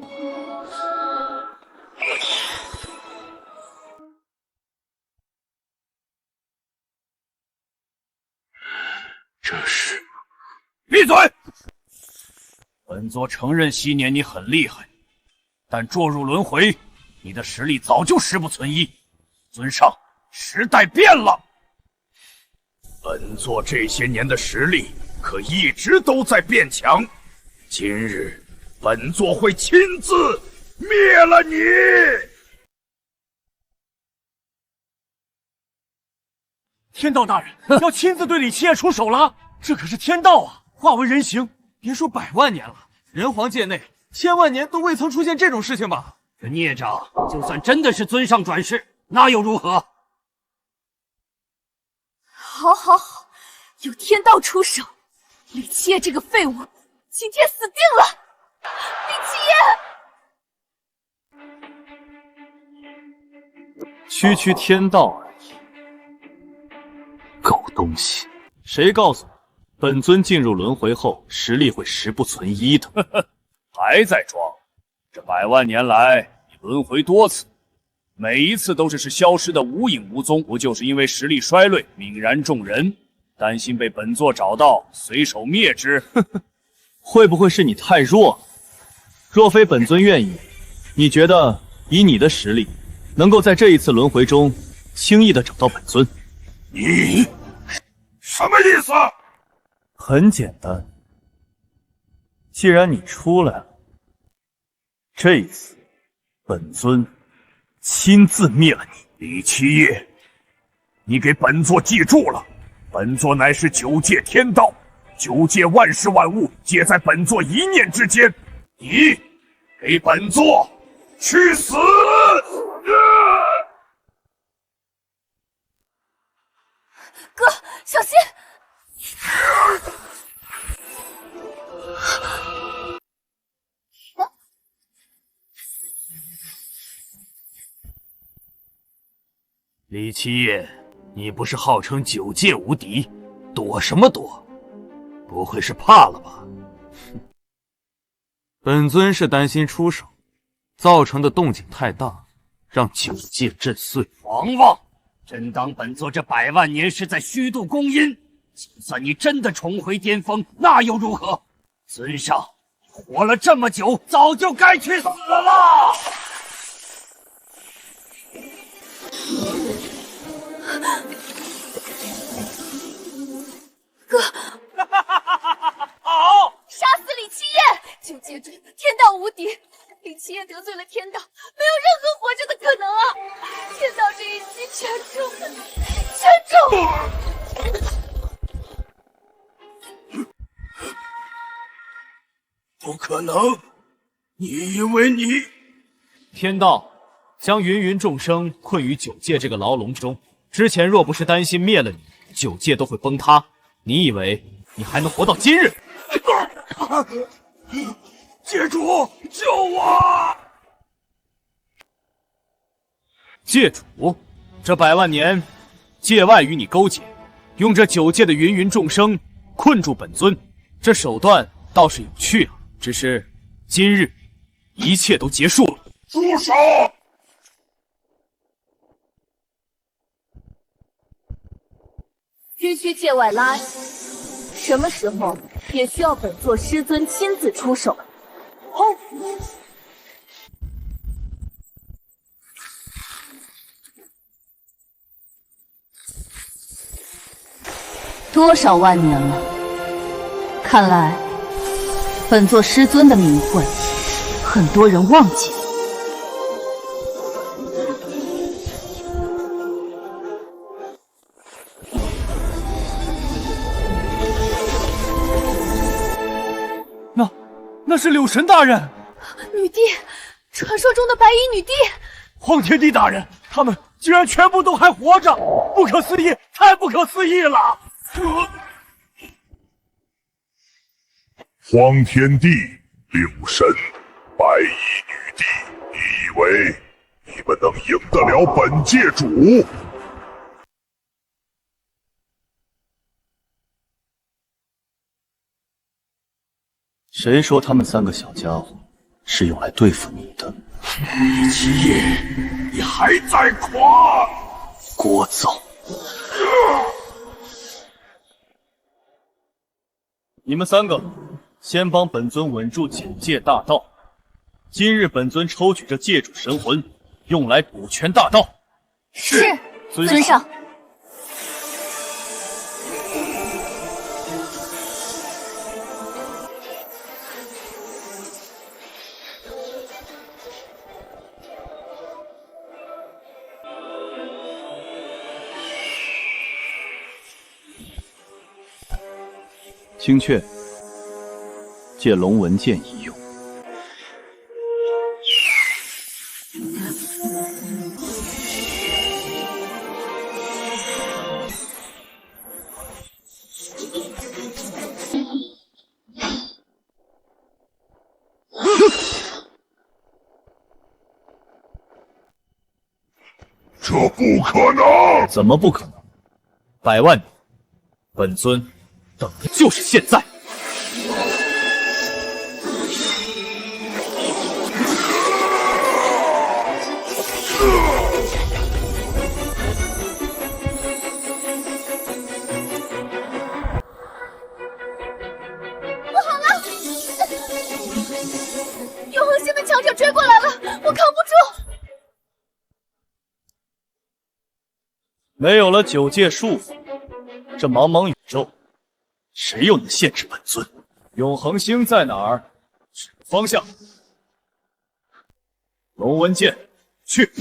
这是……闭嘴！本座承认昔年你很厉害，但堕入轮回，你的实力早就十不存一。尊上，时代变了。本座这些年的实力可一直都在变强，今日本座会亲自灭了你！天道大人要亲自对李七夜出手了，这可是天道啊，化为人形，别说100万年了，人皇界内1000万年都未曾出现这种事情吧？这孽障就算真的是尊上转世，那又如何？好，好，好，有天道出手，李七夜这个废物今天死定了！李七夜，区区天道而已，狗东西！谁告诉你，本尊进入轮回后实力会十不存一的？还在装？这100万年来，你轮回多次，每一次都只是消失的无影无踪，不就是因为实力衰退，泯然众人，担心被本座找到，随手灭之？会不会是你太弱了？若非本尊愿意，你觉得以你的实力，能够在这一次轮回中轻易的找到本尊？你什么意思？很简单，既然你出来了，这一次本尊亲自灭了你。李七夜，你给本座记住了，本座乃是9界天道，9界万事万物皆在本座一念之间。你给本座去死！哥，小心！李七夜，你不是号称9界无敌，躲什么躲？不会是怕了吧？本尊是担心出手造成的动静太大，让9界震碎。狂妄！真当本座这100万年是在虚度光阴？就算你真的重回巅峰，那又如何？尊上，活了这么久，早就该去死了！哥，好，杀死李七夜！9界中天道无敌，李七夜得罪了天道，没有任何活着的可能啊！天道这一击全中！不可能！你以为你……天道将芸芸众生困于9界这个牢笼中，之前若不是担心灭了你，9界都会崩塌。你以为你还能活到今日？界主，救我！界主，这100万年，界外与你勾结，用这9界的芸芸众生困住本尊，这手段倒是有趣啊。只是今日一切都结束了。住手！区区界外垃圾，什么时候也需要本座师尊亲自出手？多少万年了？看来本座师尊的名讳，很多人忘记了。那是柳神大人，女帝，传说中的白衣女帝。皇天帝大人，他们居然全部都还活着，不可思议，太不可思议了！荒天帝、柳神、白衣女帝，你以为你们能赢得了本界主？谁说他们3个小家伙是用来对付你的？李七夜，你还在狂！聒噪！你们3个，先帮本尊稳住9界大道。今日本尊抽取这界主神魂，用来补全大道。是，尊上。青雀，借龙纹剑一用。这不可能！怎么不可能？100万年，本尊等的就是现在。不好了！永恒星的强者追过来了，我扛不住。没有了9界束缚，这茫茫宇宙，谁又能限制本尊？永恒星在哪儿？指个方向。龙纹剑，去！